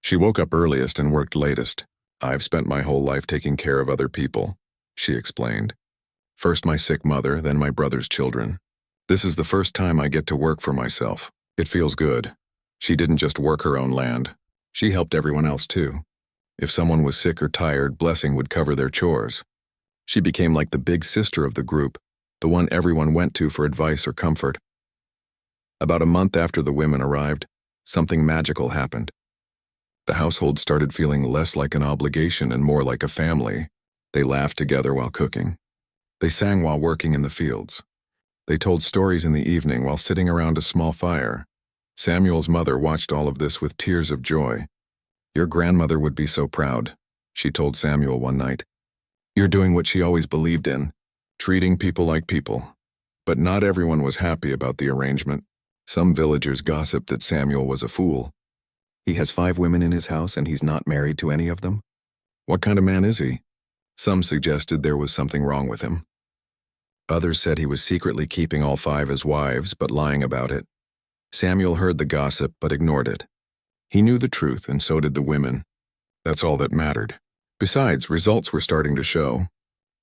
She woke up earliest and worked latest. "I've spent my whole life taking care of other people," she explained. "First my sick mother, then my brother's children. This is the first time I get to work for myself. It feels good." She didn't just work her own land. She helped everyone else too. If someone was sick or tired, Blessing would cover their chores. She became like the big sister of the group, the one everyone went to for advice or comfort. About a month after the women arrived, something magical happened. The household started feeling less like an obligation and more like a family. They laughed together while cooking. They sang while working in the fields. They told stories in the evening while sitting around a small fire. Samuel's mother watched all of this with tears of joy. "Your grandmother would be so proud," she told Samuel one night. "You're doing what she always believed in, treating people like people." But not everyone was happy about the arrangement. Some villagers gossiped that Samuel was a fool. "He has 5 women in his house and he's not married to any of them? What kind of man is he?" Some suggested there was something wrong with him. Others said he was secretly keeping all 5 as wives, but lying about it. Samuel heard the gossip but ignored it. He knew the truth, and so did the women. That's all that mattered. Besides, results were starting to show.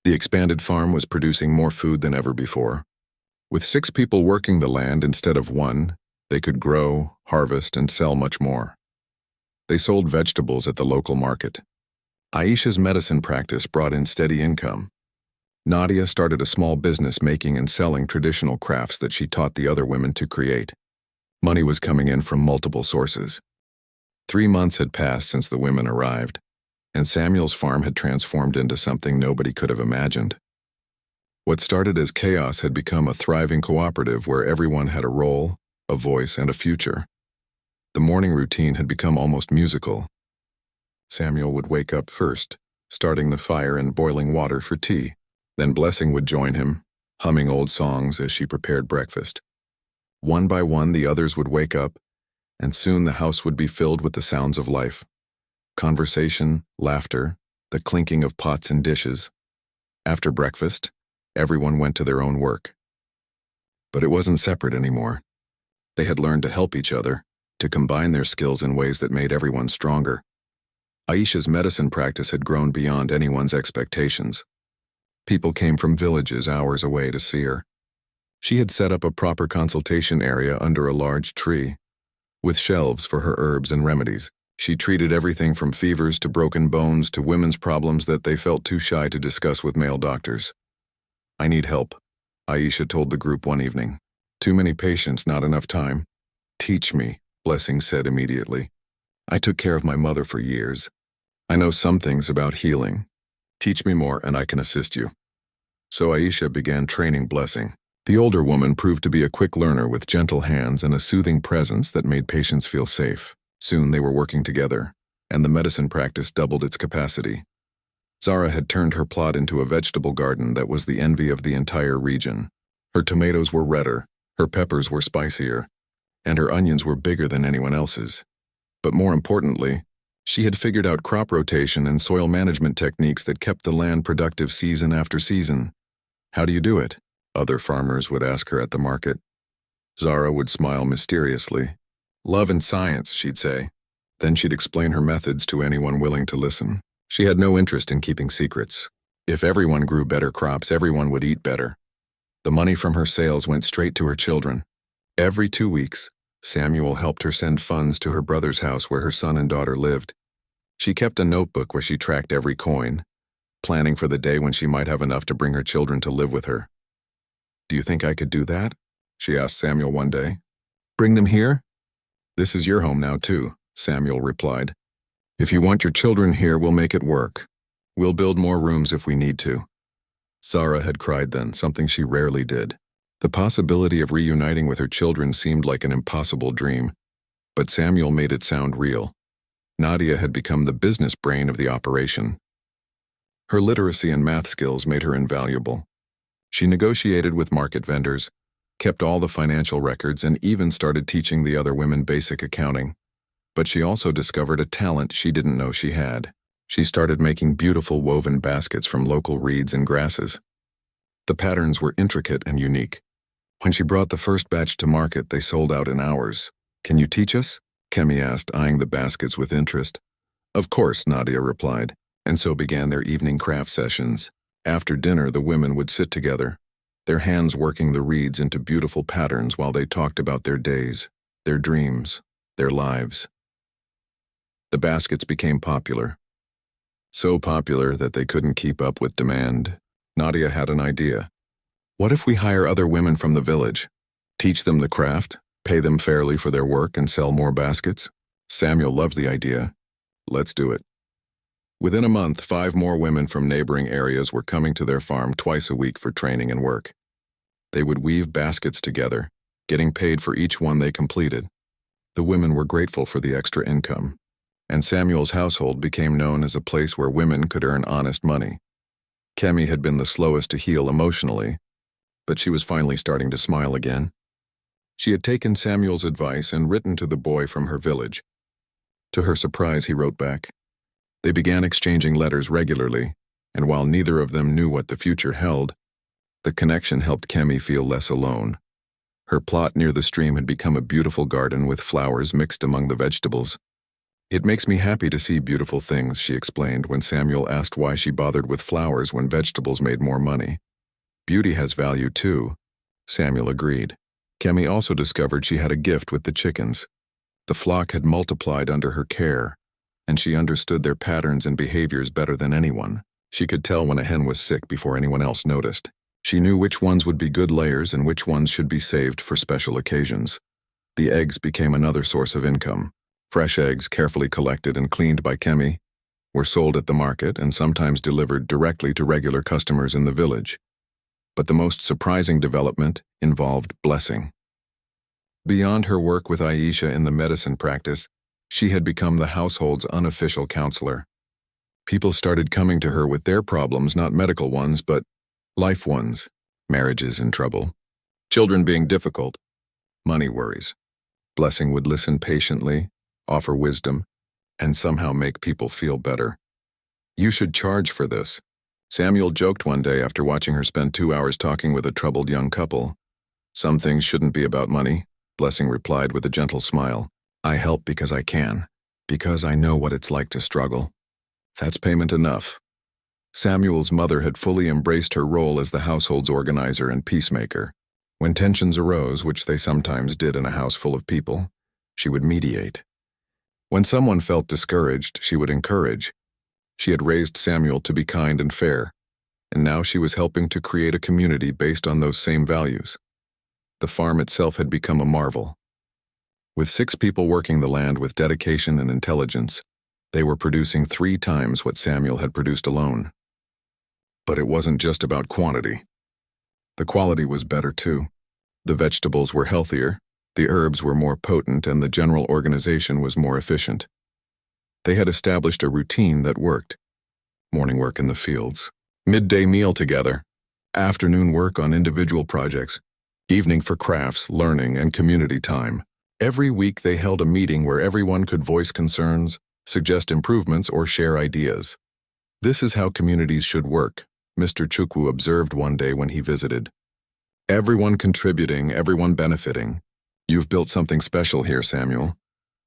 The expanded farm was producing more food than ever before. With 6 people working the land instead of 1, they could grow, harvest, and sell much more. They sold vegetables at the local market. Aisha's medicine practice brought in steady income. Nadia started a small business making and selling traditional crafts that she taught the other women to create. Money was coming in from multiple sources. 3 months had passed since the women arrived, and Samuel's farm had transformed into something nobody could have imagined. What started as chaos had become a thriving cooperative where everyone had a role, a voice, and a future. The morning routine had become almost musical. Samuel would wake up first, starting the fire and boiling water for tea. Then Blessing would join him, humming old songs as she prepared breakfast. One by one, the others would wake up, and soon the house would be filled with the sounds of life. Conversation, laughter, the clinking of pots and dishes. After breakfast, everyone went to their own work. But it wasn't separate anymore. They had learned to help each other, to combine their skills in ways that made everyone stronger. Aisha's medicine practice had grown beyond anyone's expectations. People came from villages hours away to see her. She had set up a proper consultation area under a large tree, with shelves for her herbs and remedies. She treated everything from fevers to broken bones to women's problems that they felt too shy to discuss with male doctors. "I need help," Aisha told the group one evening. "Too many patients, not enough time." "Teach me," Blessing said immediately. "I took care of my mother for years. I know some things about healing. Teach me more and I can assist you." So Aisha began training Blessing. The older woman proved to be a quick learner with gentle hands and a soothing presence that made patients feel safe. Soon they were working together, and the medicine practice doubled its capacity. Zara had turned her plot into a vegetable garden that was the envy of the entire region. Her tomatoes were redder, her peppers were spicier, and her onions were bigger than anyone else's. But more importantly, she had figured out crop rotation and soil management techniques that kept the land productive season after season. "How do you do it?" other farmers would ask her at the market. Zara would smile mysteriously. "Love and science," she'd say. Then she'd explain her methods to anyone willing to listen. She had no interest in keeping secrets. If everyone grew better crops, everyone would eat better. The money from her sales went straight to her children. Every 2 weeks, Samuel helped her send funds to her brother's house where her son and daughter lived. She kept a notebook where she tracked every coin, planning for the day when she might have enough to bring her children to live with her. "Do you think I could do that?" she asked Samuel one day. "Bring them here?" "This is your home now, too," Samuel replied. "If you want your children here, we'll make it work. We'll build more rooms if we need to." Zara had cried then, something she rarely did. The possibility of reuniting with her children seemed like an impossible dream, but Samuel made it sound real. Nadia had become the business brain of the operation. Her literacy and math skills made her invaluable. She negotiated with market vendors, kept all the financial records, and even started teaching the other women basic accounting. But she also discovered a talent she didn't know she had. She started making beautiful woven baskets from local reeds and grasses. The patterns were intricate and unique. When she brought the first batch to market, they sold out in hours. "Can you teach us?" Kemi asked, eyeing the baskets with interest. "Of course," Nadia replied, and so began their evening craft sessions. After dinner, the women would sit together, their hands working the reeds into beautiful patterns while they talked about their days, their dreams, their lives. The baskets became popular. So popular that they couldn't keep up with demand. Nadia had an idea. "What if we hire other women from the village? Teach them the craft, pay them fairly for their work, and sell more baskets?" Samuel loved the idea. "Let's do it." Within a month, 5 more women from neighboring areas were coming to their farm twice a week for training and work. They would weave baskets together, getting paid for each one they completed. The women were grateful for the extra income, and Samuel's household became known as a place where women could earn honest money. Kemi had been the slowest to heal emotionally, but she was finally starting to smile again. She had taken Samuel's advice and written to the boy from her village. To her surprise, he wrote back. They began exchanging letters regularly, and while neither of them knew what the future held, the connection helped Kemi feel less alone. Her plot near the stream had become a beautiful garden with flowers mixed among the vegetables. "It makes me happy to see beautiful things," she explained when Samuel asked why she bothered with flowers when vegetables made more money. "Beauty has value too," Samuel agreed. Kemi also discovered she had a gift with the chickens. The flock had multiplied under her care, and she understood their patterns and behaviors better than anyone. She could tell when a hen was sick before anyone else noticed. She knew which ones would be good layers and which ones should be saved for special occasions. The eggs became another source of income. Fresh eggs, carefully collected and cleaned by Kemi, were sold at the market and sometimes delivered directly to regular customers in the village. But the most surprising development involved Blessing. Beyond her work with Aisha in the medicine practice, she had become the household's unofficial counselor. People started coming to her with their problems, not medical ones, but life ones: marriages in trouble, children being difficult, money worries. Blessing would listen patiently, offer wisdom, and somehow make people feel better. "You should charge for this," Samuel joked one day after watching her spend 2 hours talking with a troubled young couple. "Some things shouldn't be about money," Blessing replied with a gentle smile. "I help because I can, because I know what it's like to struggle. That's payment enough." Samuel's mother had fully embraced her role as the household's organizer and peacemaker. When tensions arose, which they sometimes did in a house full of people, she would mediate. When someone felt discouraged, she would encourage. She had raised Samuel to be kind and fair, and now she was helping to create a community based on those same values. The farm itself had become a marvel. With 6 people working the land with dedication and intelligence, they were producing 3 times what Samuel had produced alone. But it wasn't just about quantity. The quality was better too. The vegetables were healthier, the herbs were more potent, and the general organization was more efficient. They had established a routine that worked. Morning work in the fields, midday meal together, afternoon work on individual projects, evening for crafts, learning, and community time. Every week they held a meeting where everyone could voice concerns, suggest improvements, or share ideas. "This is how communities should work," Mr. Chukwu observed one day when he visited. "Everyone contributing, everyone benefiting. You've built something special here, Samuel."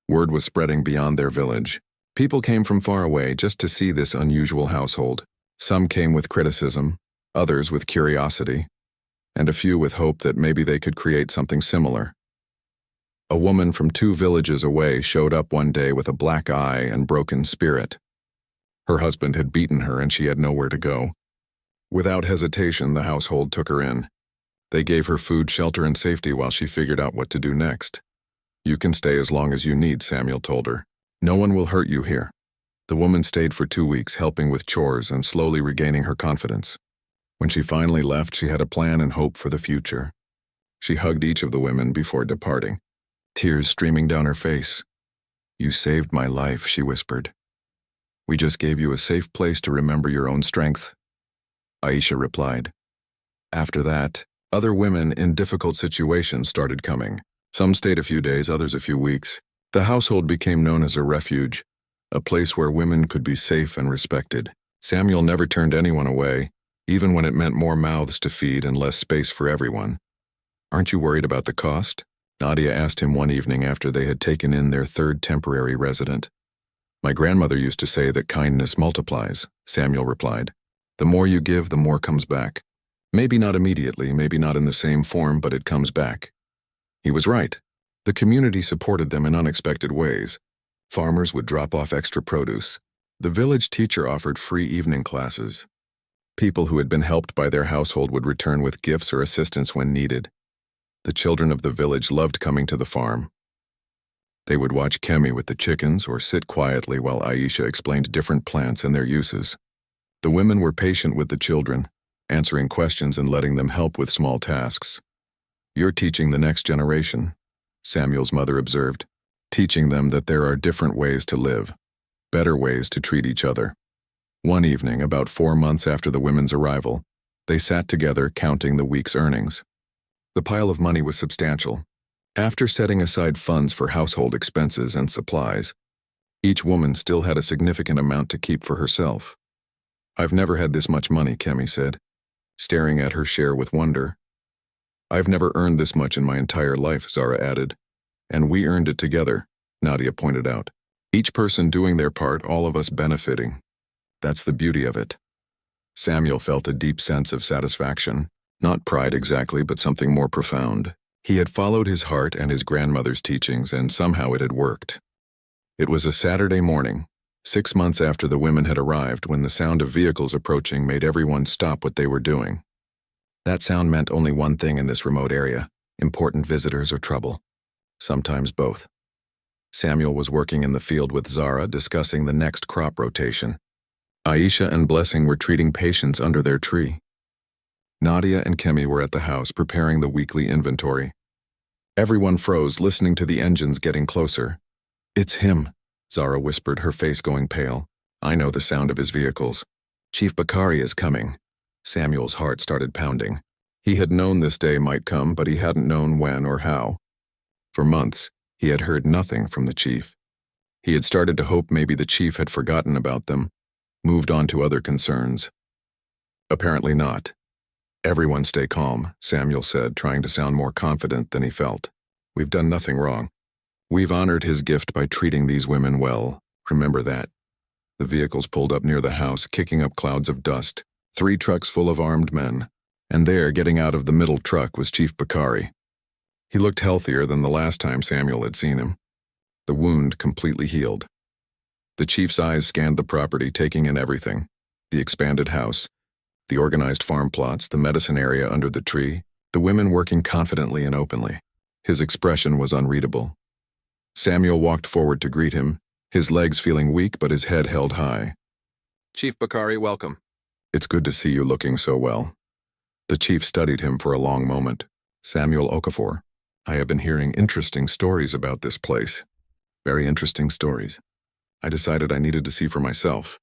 Word was spreading beyond their village. People came from far away just to see this unusual household. Some came with criticism, others with curiosity, and a few with hope that maybe they could create something similar. A woman from 2 villages away showed up one day with a black eye and broken spirit. Her husband had beaten her and she had nowhere to go. Without hesitation, the household took her in. They gave her food, shelter, and safety while she figured out what to do next. "You can stay as long as you need," Samuel told her. "No one will hurt you here." The woman stayed for 2 weeks, helping with chores and slowly regaining her confidence. When she finally left, she had a plan and hope for the future. She hugged each of the women before departing, tears streaming down her face. "You saved my life," she whispered. "We just gave you a safe place to remember your own strength," Aisha replied. After that, other women in difficult situations started coming. Some stayed a few days, others a few weeks. The household became known as a refuge, a place where women could be safe and respected. Samuel never turned anyone away, even when it meant more mouths to feed and less space for everyone. "Aren't you worried about the cost?" Nadia asked him one evening after they had taken in their 3rd temporary resident. "My grandmother used to say that kindness multiplies," Samuel replied. "The more you give, the more comes back. Maybe not immediately, maybe not in the same form, but it comes back." He was right. The community supported them in unexpected ways. Farmers would drop off extra produce. The village teacher offered free evening classes. People who had been helped by their household would return with gifts or assistance when needed. The children of the village loved coming to the farm. They would watch Kemi with the chickens or sit quietly while Aisha explained different plants and their uses. The women were patient with the children, answering questions and letting them help with small tasks. "You're teaching the next generation," Samuel's mother observed, "teaching them that there are different ways to live, better ways to treat each other." One evening, about 4 months after the women's arrival, they sat together counting the week's earnings. The pile of money was substantial. After setting aside funds for household expenses and supplies, each woman still had a significant amount to keep for herself. "I've never had this much money," Kemi said, staring at her share with wonder. "I've never earned this much in my entire life," Zara added. "And we earned it together," Nadia pointed out. "Each person doing their part, all of us benefiting. That's the beauty of it." Samuel felt a deep sense of satisfaction. Not pride exactly, but something more profound. He had followed his heart and his grandmother's teachings, and somehow it had worked. It was a Saturday morning, 6 months after the women had arrived, when the sound of vehicles approaching made everyone stop what they were doing. That sound meant only one thing in this remote area: important visitors or trouble. Sometimes both. Samuel was working in the field with Zara, discussing the next crop rotation. Aisha and Blessing were treating patients under their tree. Nadia and Kemi were at the house preparing the weekly inventory. Everyone froze, listening to the engines getting closer. "It's him," Zara whispered, her face going pale. "I know the sound of his vehicles. Chief Bakari is coming." Samuel's heart started pounding. He had known this day might come, but he hadn't known when or how. For months, he had heard nothing from the chief. He had started to hope maybe the chief had forgotten about them, moved on to other concerns. Apparently not. "Everyone stay calm," Samuel said, trying to sound more confident than he felt. "We've done nothing wrong. We've honored his gift by treating these women well. Remember that." The vehicles pulled up near the house, kicking up clouds of dust. 3 trucks full of armed men. And there, getting out of the middle truck, was Chief Bakari. He looked healthier than the last time Samuel had seen him. The wound completely healed. The chief's eyes scanned the property, taking in everything: the expanded house, the organized farm plots, the medicine area under the tree, the women working confidently and openly. His expression was unreadable. Samuel walked forward to greet him, his legs feeling weak but his head held high. Chief Bakari, welcome. "It's good to see you looking so well." The chief studied him for a long moment. "Samuel Okafor, I have been hearing interesting stories about this place. Very interesting stories. I decided I needed to see for myself."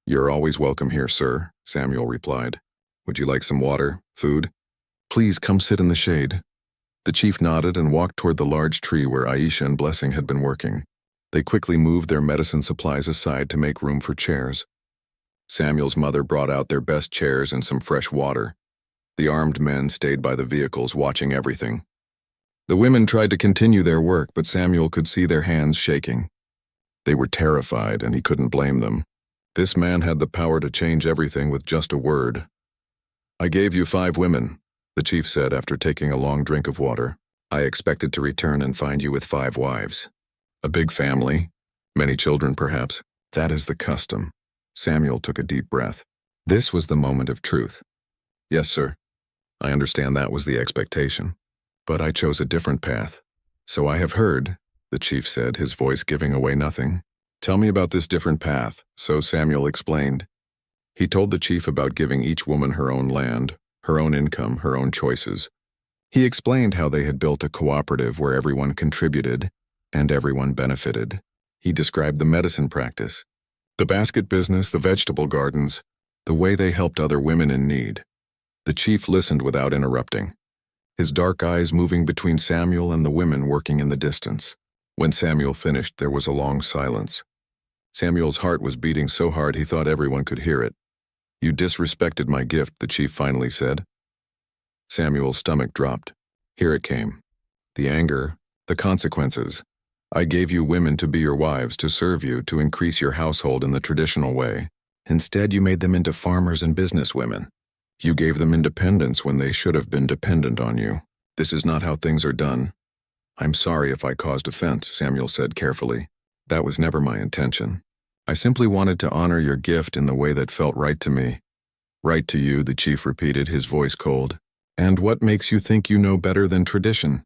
"You're always welcome here, sir," Samuel replied. "Would you like some water, food?" "Please come sit in the shade." The chief nodded and walked toward the large tree where Aisha and Blessing had been working. They quickly moved their medicine supplies aside to make room for chairs. Samuel's mother brought out their best chairs and some fresh water. The armed men stayed by the vehicles, watching everything. The women tried to continue their work, but Samuel could see their hands shaking. They were terrified, and he couldn't blame them. This man had the power to change everything with just a word. "I gave you 5 women," the chief said after taking a long drink of water. "I expected to return and find you with 5 wives. A big family, many children perhaps. That is the custom." Samuel took a deep breath. This was the moment of truth. "Yes, sir. I understand that was the expectation. But I chose a different path." "So I have heard," the chief said, his voice giving away nothing. "Tell me about this different path." So Samuel explained. He told the chief about giving each woman her own land, her own income, her own choices. He explained how they had built a cooperative where everyone contributed and everyone benefited. He described the medicine practice, the basket business, the vegetable gardens, the way they helped other women in need. The chief listened without interrupting, his dark eyes moving between Samuel and the women working in the distance. When Samuel finished, there was a long silence. Samuel's heart was beating so hard he thought everyone could hear it. "You disrespected my gift," the chief finally said. Samuel's stomach dropped. Here it came. The anger, the consequences. "I gave you women to be your wives, to serve you, to increase your household in the traditional way. Instead, you made them into farmers and businesswomen. You gave them independence when they should have been dependent on you. This is not how things are done." "I'm sorry if I caused offense," Samuel said carefully. "That was never my intention. I simply wanted to honor your gift in the way that felt right to me." "Right to you," the chief repeated, his voice cold. "And what makes you think you know better than tradition?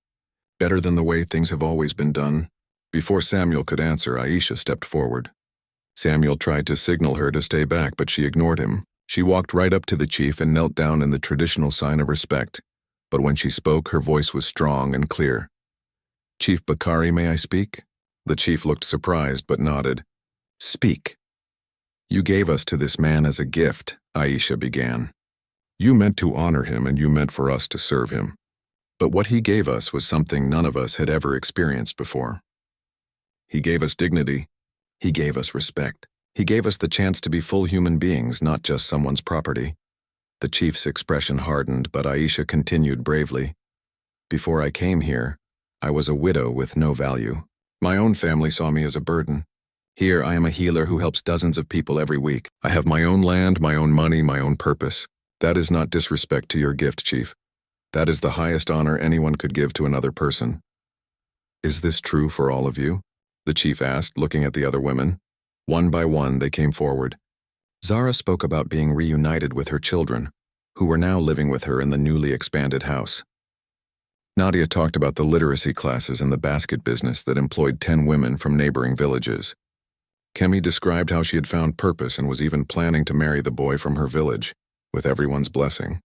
Better than the way things have always been done?" Before Samuel could answer, Aisha stepped forward. Samuel tried to signal her to stay back, but she ignored him. She walked right up to the chief and knelt down in the traditional sign of respect. But when she spoke, her voice was strong and clear. "Chief Bakari, may I speak?" The chief looked surprised but nodded. "Speak." "You gave us to this man as a gift," Aisha began. "You meant to honor him and you meant for us to serve him. But what he gave us was something none of us had ever experienced before. He gave us dignity. He gave us respect. He gave us the chance to be full human beings, not just someone's property." The chief's expression hardened, but Aisha continued bravely. "Before I came here, I was a widow with no value. My own family saw me as a burden. Here I am a healer who helps dozens of people every week. I have my own land, my own money, my own purpose. That is not disrespect to your gift, Chief. That is the highest honor anyone could give to another person." "Is this true for all of you?" the chief asked, looking at the other women. One by one, they came forward. Zara spoke about being reunited with her children, who were now living with her in the newly expanded house. Nadia talked about the literacy classes and the basket business that employed 10 women from neighboring villages. Kemi described how she had found purpose and was even planning to marry the boy from her village, with everyone's blessing.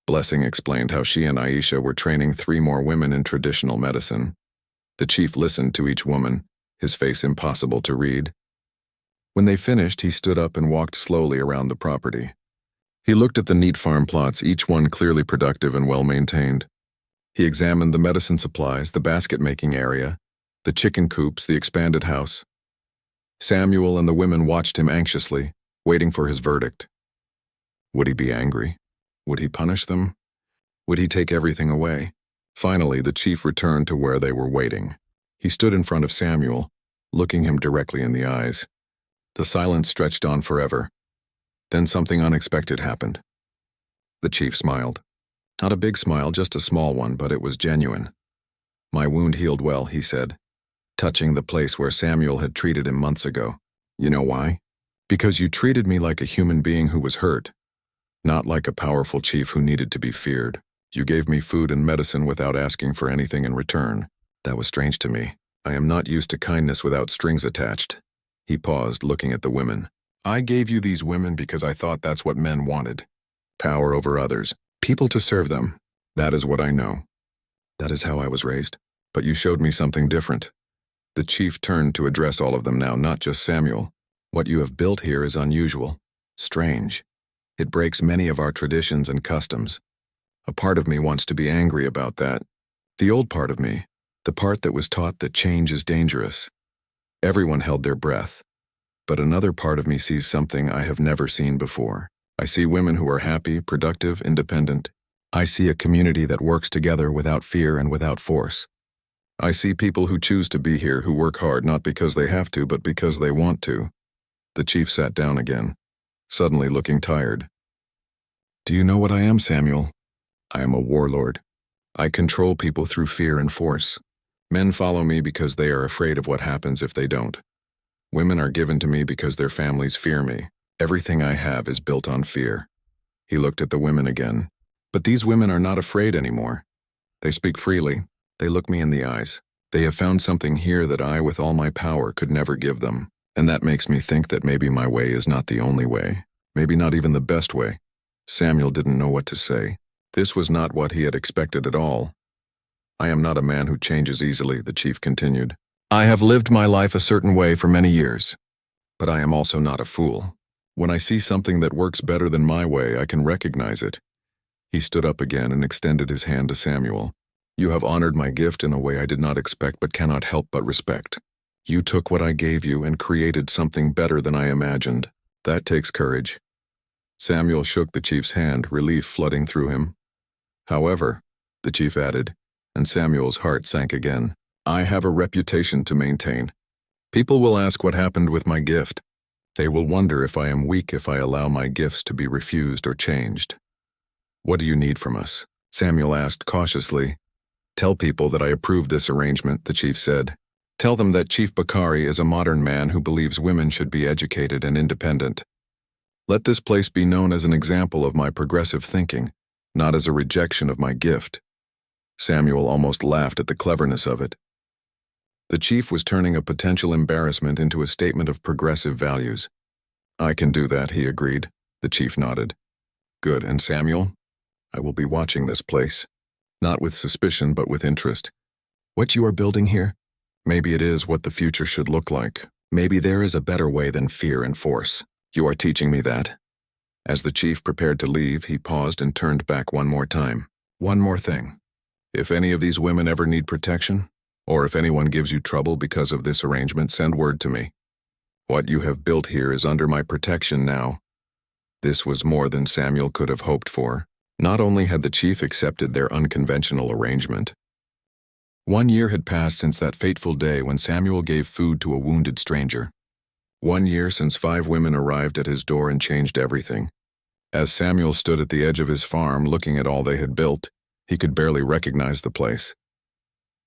Blessing explained how she and Aisha were training 3 more women in traditional medicine. The chief listened to each woman, his face impossible to read. When they finished, he stood up and walked slowly around the property. He looked at the neat farm plots, each one clearly productive and well-maintained. He examined the medicine supplies, the basket-making area, the chicken coops, the expanded house. Samuel and the women watched him anxiously, waiting for his verdict. Would he be angry? Would he punish them? Would he take everything away? Finally, the chief returned to where they were waiting. He stood in front of Samuel, looking him directly in the eyes. The silence stretched on forever. Then something unexpected happened. The chief smiled. Not a big smile, just a small one, but it was genuine. "My wound healed well," he said, touching the place where Samuel had treated him months ago. "You know why? Because you treated me like a human being who was hurt, not like a powerful chief who needed to be feared. You gave me food and medicine without asking for anything in return. That was strange to me. I am not used to kindness without strings attached." He paused, looking at the women. "I gave you these women because I thought that's what men wanted. Power over others, people to serve them. That is what I know. That is how I was raised. But you showed me something different." The chief turned to address all of them now, not just Samuel. "What you have built here is unusual, strange. It breaks many of our traditions and customs. A part of me wants to be angry about that. The old part of me, the part that was taught that change is dangerous. Everyone held their breath. But another part of me sees something I have never seen before. I see women who are happy, productive, independent. I see a community that works together without fear and without force. I see people who choose to be here, who work hard not because they have to, but because they want to. The chief sat down again, suddenly looking tired. Do you know what I am, Samuel? I am a warlord. I control people through fear and force. Men follow me because they are afraid of what happens if they don't. Women are given to me because their families fear me. Everything I have is built on fear. He looked at the women again. But these women are not afraid anymore. They speak freely. They look me in the eyes. They have found something here that I, with all my power, could never give them. And that makes me think that maybe my way is not the only way. Maybe not even the best way. Samuel didn't know what to say. This was not what he had expected at all. I am not a man who changes easily, the chief continued. I have lived my life a certain way for many years. But I am also not a fool. When I see something that works better than my way, I can recognize it. He stood up again and extended his hand to Samuel. You have honored my gift in a way I did not expect but cannot help but respect. You took what I gave you and created something better than I imagined. That takes courage. Samuel shook the chief's hand, relief flooding through him. However, the chief added, and Samuel's heart sank again, I have a reputation to maintain. People will ask what happened with my gift. They will wonder if I am weak if I allow my gifts to be refused or changed. What do you need from us? Samuel asked cautiously. Tell people that I approve this arrangement, the chief said. Tell them that Chief Bakari is a modern man who believes women should be educated and independent. Let this place be known as an example of my progressive thinking, not as a rejection of my gift. Samuel almost laughed at the cleverness of it. The chief was turning a potential embarrassment into a statement of progressive values. I can do that, he agreed. The chief nodded. Good, and Samuel? I will be watching this place. Not with suspicion, but with interest. What you are building here? Maybe it is what the future should look like. Maybe there is a better way than fear and force. You are teaching me that. As the chief prepared to leave, he paused and turned back one more time. One more thing. If any of these women ever need protection, or if anyone gives you trouble because of this arrangement, send word to me. What you have built here is under my protection now. This was more than Samuel could have hoped for. Not only had the chief accepted their unconventional arrangement. 1 year had passed since that fateful day when Samuel gave food to a wounded stranger. 1 year since 5 women arrived at his door and changed everything. As Samuel stood at the edge of his farm looking at all they had built, he could barely recognize the place.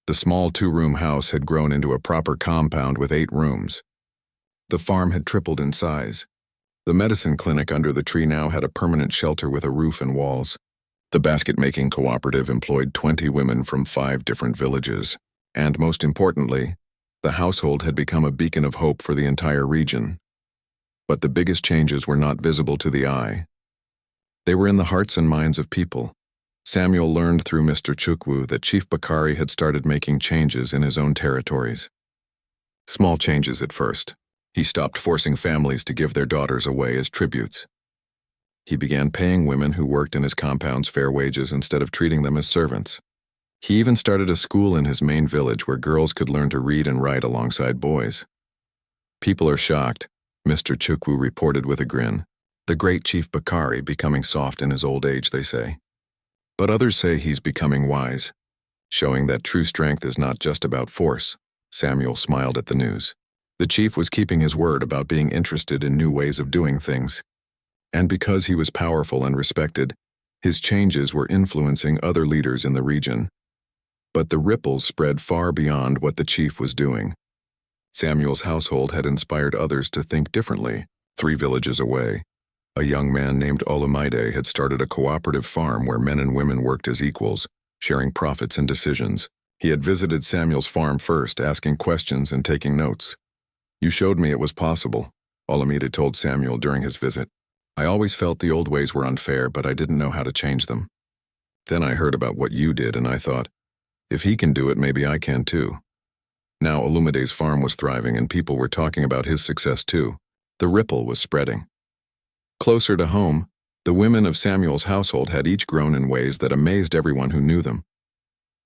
The small 2-room house had grown into a proper compound with 8 rooms. The farm had tripled in size. The medicine clinic under the tree now had a permanent shelter with a roof and walls. The basket-making cooperative employed 20 women from 5 different villages. And most importantly, the household had become a beacon of hope for the entire region. But the biggest changes were not visible to the eye. They were in the hearts and minds of people. Samuel learned through Mr. Chukwu that Chief Bakari had started making changes in his own territories. Small changes at first. He stopped forcing families to give their daughters away as tributes. He began paying women who worked in his compounds fair wages instead of treating them as servants. He even started a school in his main village where girls could learn to read and write alongside boys. People are shocked, Mr. Chukwu reported with a grin. The great Chief Bakari becoming soft in his old age, they say. But others say he's becoming wise, showing that true strength is not just about force. Samuel smiled at the news. The chief was keeping his word about being interested in new ways of doing things. And because he was powerful and respected, his changes were influencing other leaders in the region. But the ripples spread far beyond what the chief was doing. Samuel's household had inspired others to think differently. 3 villages away, a young man named Olumide had started a cooperative farm where men and women worked as equals, sharing profits and decisions. He had visited Samuel's farm first, asking questions and taking notes. You showed me it was possible, Olumide told Samuel during his visit. I always felt the old ways were unfair, but I didn't know how to change them. Then I heard about what you did and I thought, if he can do it, maybe I can too. Now Olumide's farm was thriving and people were talking about his success too. The ripple was spreading. Closer to home, the women of Samuel's household had each grown in ways that amazed everyone who knew them.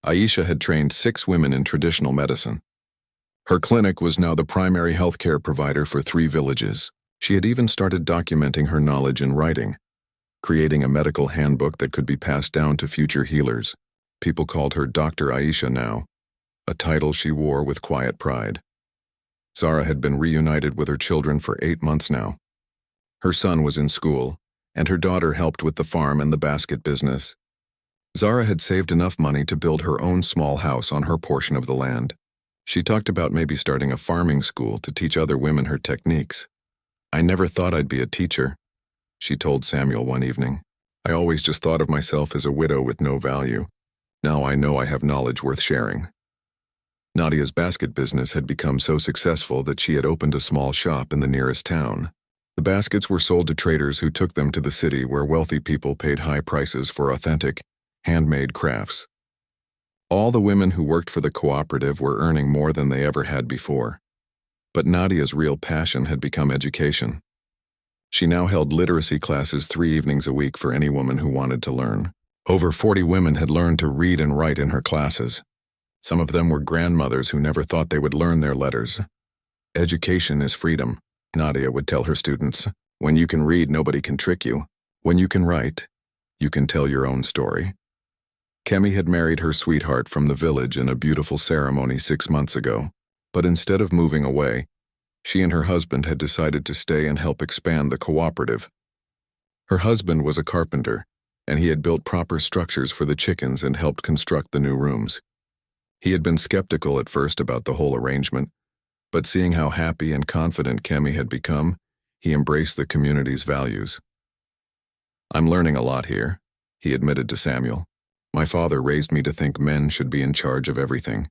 Aisha had trained 6 women in traditional medicine. Her clinic was now the primary healthcare provider for 3 villages. She had even started documenting her knowledge in writing. creating a medical handbook that could be passed down to future healers. People called her Dr. Aisha now, a title she wore with quiet pride. Zara had been reunited with her children for 8 months now. Her son was in school, and her daughter helped with the farm and the basket business. Zara had saved enough money to build her own small house on her portion of the land. She talked about maybe starting a farming school to teach other women her techniques. "I never thought I'd be a teacher," she told Samuel one evening. "I always just thought of myself as a widow with no value. Now I know I have knowledge worth sharing." Nadia's basket business had become so successful that she had opened a small shop in the nearest town. The baskets were sold to traders who took them to the city where wealthy people paid high prices for authentic, handmade crafts. All the women who worked for the cooperative were earning more than they ever had before. But Nadia's real passion had become education. She now held literacy classes 3 evenings a week for any woman who wanted to learn. Over 40 women had learned to read and write in her classes. Some of them were grandmothers who never thought they would learn their letters. "Education is freedom," Nadia would tell her students. "When you can read, nobody can trick you. When you can write, you can tell your own story." Kemi had married her sweetheart from the village in a beautiful ceremony 6 months ago, but instead of moving away, she and her husband had decided to stay and help expand the cooperative. Her husband was a carpenter, and he had built proper structures for the chickens and helped construct the new rooms. He had been skeptical at first about the whole arrangement, but seeing how happy and confident Kemi had become, he embraced the community's values. "I'm learning a lot here," he admitted to Samuel. "My father raised me to think men should be in charge of everything.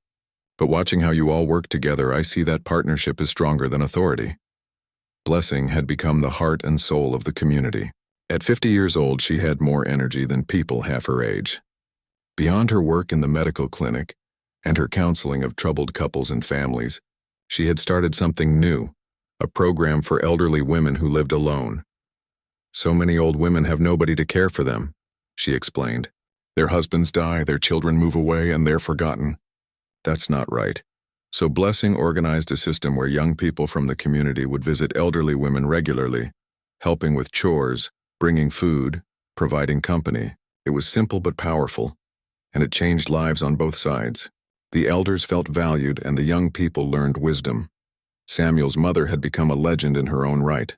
But watching how you all work together, I see that partnership is stronger than authority." Blessing had become the heart and soul of the community. At 50 years old, she had more energy than people half her age. Beyond her work in the medical clinic and her counseling of troubled couples and families, she had started something new, a program for elderly women who lived alone. "So many old women have nobody to care for them," she explained. "Their husbands die, their children move away, and they're forgotten. That's not right." So Blessing organized a system where young people from the community would visit elderly women regularly, helping with chores, bringing food, providing company. It was simple but powerful, and it changed lives on both sides. The elders felt valued and the young people learned wisdom. Samuel's mother had become a legend in her own right.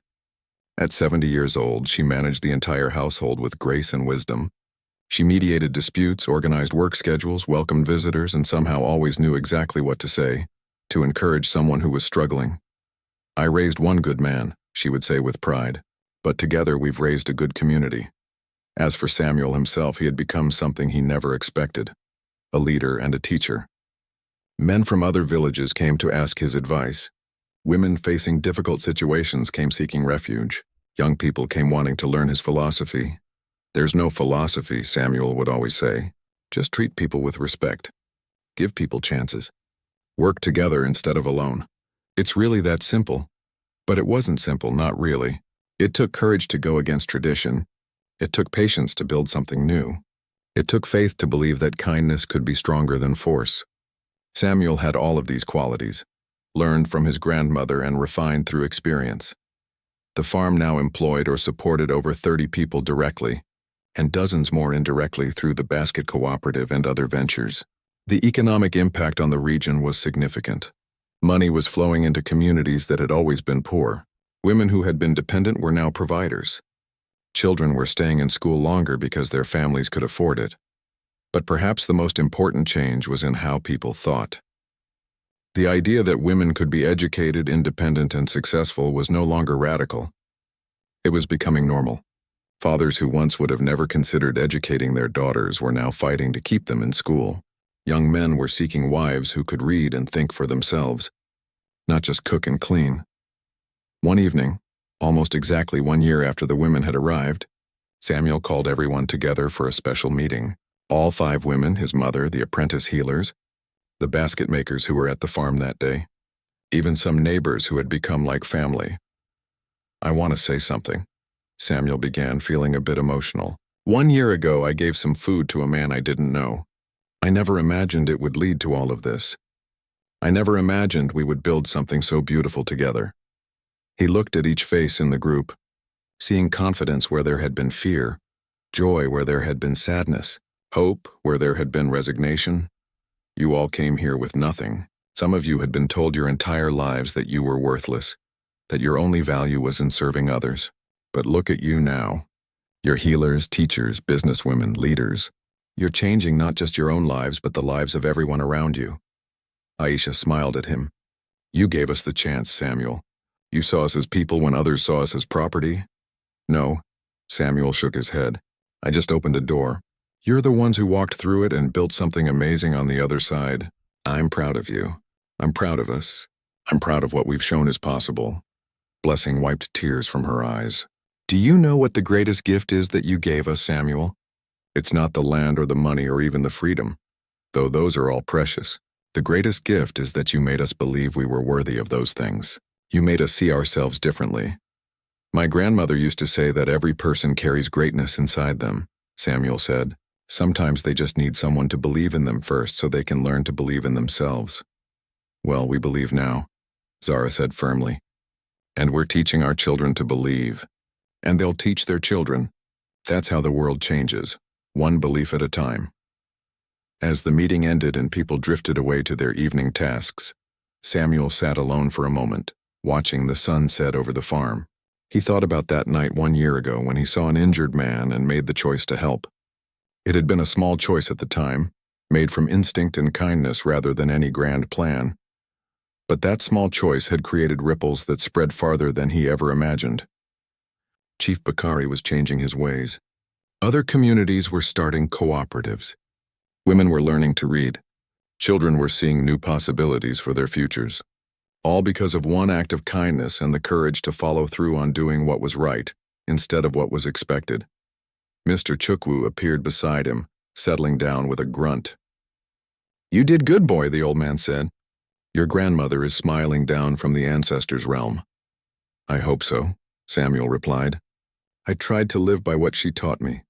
At 70 years old, she managed the entire household with grace and wisdom. She mediated disputes, organized work schedules, welcomed visitors, and somehow always knew exactly what to say, to encourage someone who was struggling. "I raised one good man," she would say with pride, "but together we've raised a good community." As for Samuel himself, he had become something he never expected, a leader and a teacher. Men from other villages came to ask his advice. Women facing difficult situations came seeking refuge. Young people came wanting to learn his philosophy. "There's no philosophy," Samuel would always say. "Just treat people with respect. Give people chances. Work together instead of alone. It's really that simple." But it wasn't simple, not really. It took courage to go against tradition. It took patience to build something new. It took faith to believe that kindness could be stronger than force. Samuel had all of these qualities, learned from his grandmother and refined through experience. The farm now employed or supported over 30 people directly, and dozens more indirectly through the basket cooperative and other ventures. The economic impact on the region was significant. Money was flowing into communities that had always been poor. Women who had been dependent were now providers. Children were staying in school longer because their families could afford it. But perhaps the most important change was in how people thought. The idea that women could be educated, independent, and successful was no longer radical. It was becoming normal. Fathers who once would have never considered educating their daughters were now fighting to keep them in school. Young men were seeking wives who could read and think for themselves, not just cook and clean. One evening, almost exactly 1 year after the women had arrived, Samuel called everyone together for a special meeting. All 5 women, his mother, the apprentice healers, the basket makers who were at the farm that day, even some neighbors who had become like family. "I want to say something," Samuel began, feeling a bit emotional. "1 year ago, I gave some food to a man I didn't know. I never imagined it would lead to all of this. I never imagined we would build something so beautiful together." He looked at each face in the group, seeing confidence where there had been fear, joy where there had been sadness, hope where there had been resignation. You all came here with nothing. Some of you had been told your entire lives that you were worthless, that your only value was in serving others. But look at you now. You're healers, teachers, businesswomen, leaders. You're changing not just your own lives, but the lives of everyone around you. Aisha smiled at him. You gave us the chance, Samuel. You saw us as people when others saw us as property. No, Samuel shook his head. I just opened a door. You're the ones who walked through it and built something amazing on the other side. I'm proud of you. I'm proud of us. I'm proud of what we've shown is possible. Blessing wiped tears from her eyes. Do you know what the greatest gift is that you gave us, Samuel? It's not the land or the money or even the freedom, though those are all precious. The greatest gift is that you made us believe we were worthy of those things. You made us see ourselves differently. My grandmother used to say that every person carries greatness inside them, Samuel said. Sometimes they just need someone to believe in them first so they can learn to believe in themselves. Well, we believe now, Zara said firmly. And we're teaching our children to believe. And they'll teach their children. That's how the world changes, one belief at a time. As the meeting ended and people drifted away to their evening tasks, Samuel sat alone for a moment, watching the sun set over the farm. He thought about that night 1 year ago when he saw an injured man and made the choice to help. It had been a small choice at the time, made from instinct and kindness rather than any grand plan. But that small choice had created ripples that spread farther than he ever imagined. Chief Bakari was changing his ways. Other communities were starting cooperatives. Women were learning to read. Children were seeing new possibilities for their futures. All because of one act of kindness and the courage to follow through on doing what was right, instead of what was expected. Mr. Chukwu appeared beside him, settling down with a grunt. You did good, boy, the old man said. Your grandmother is smiling down from the ancestors' realm. I hope so, Samuel replied. I tried to live by what she taught me.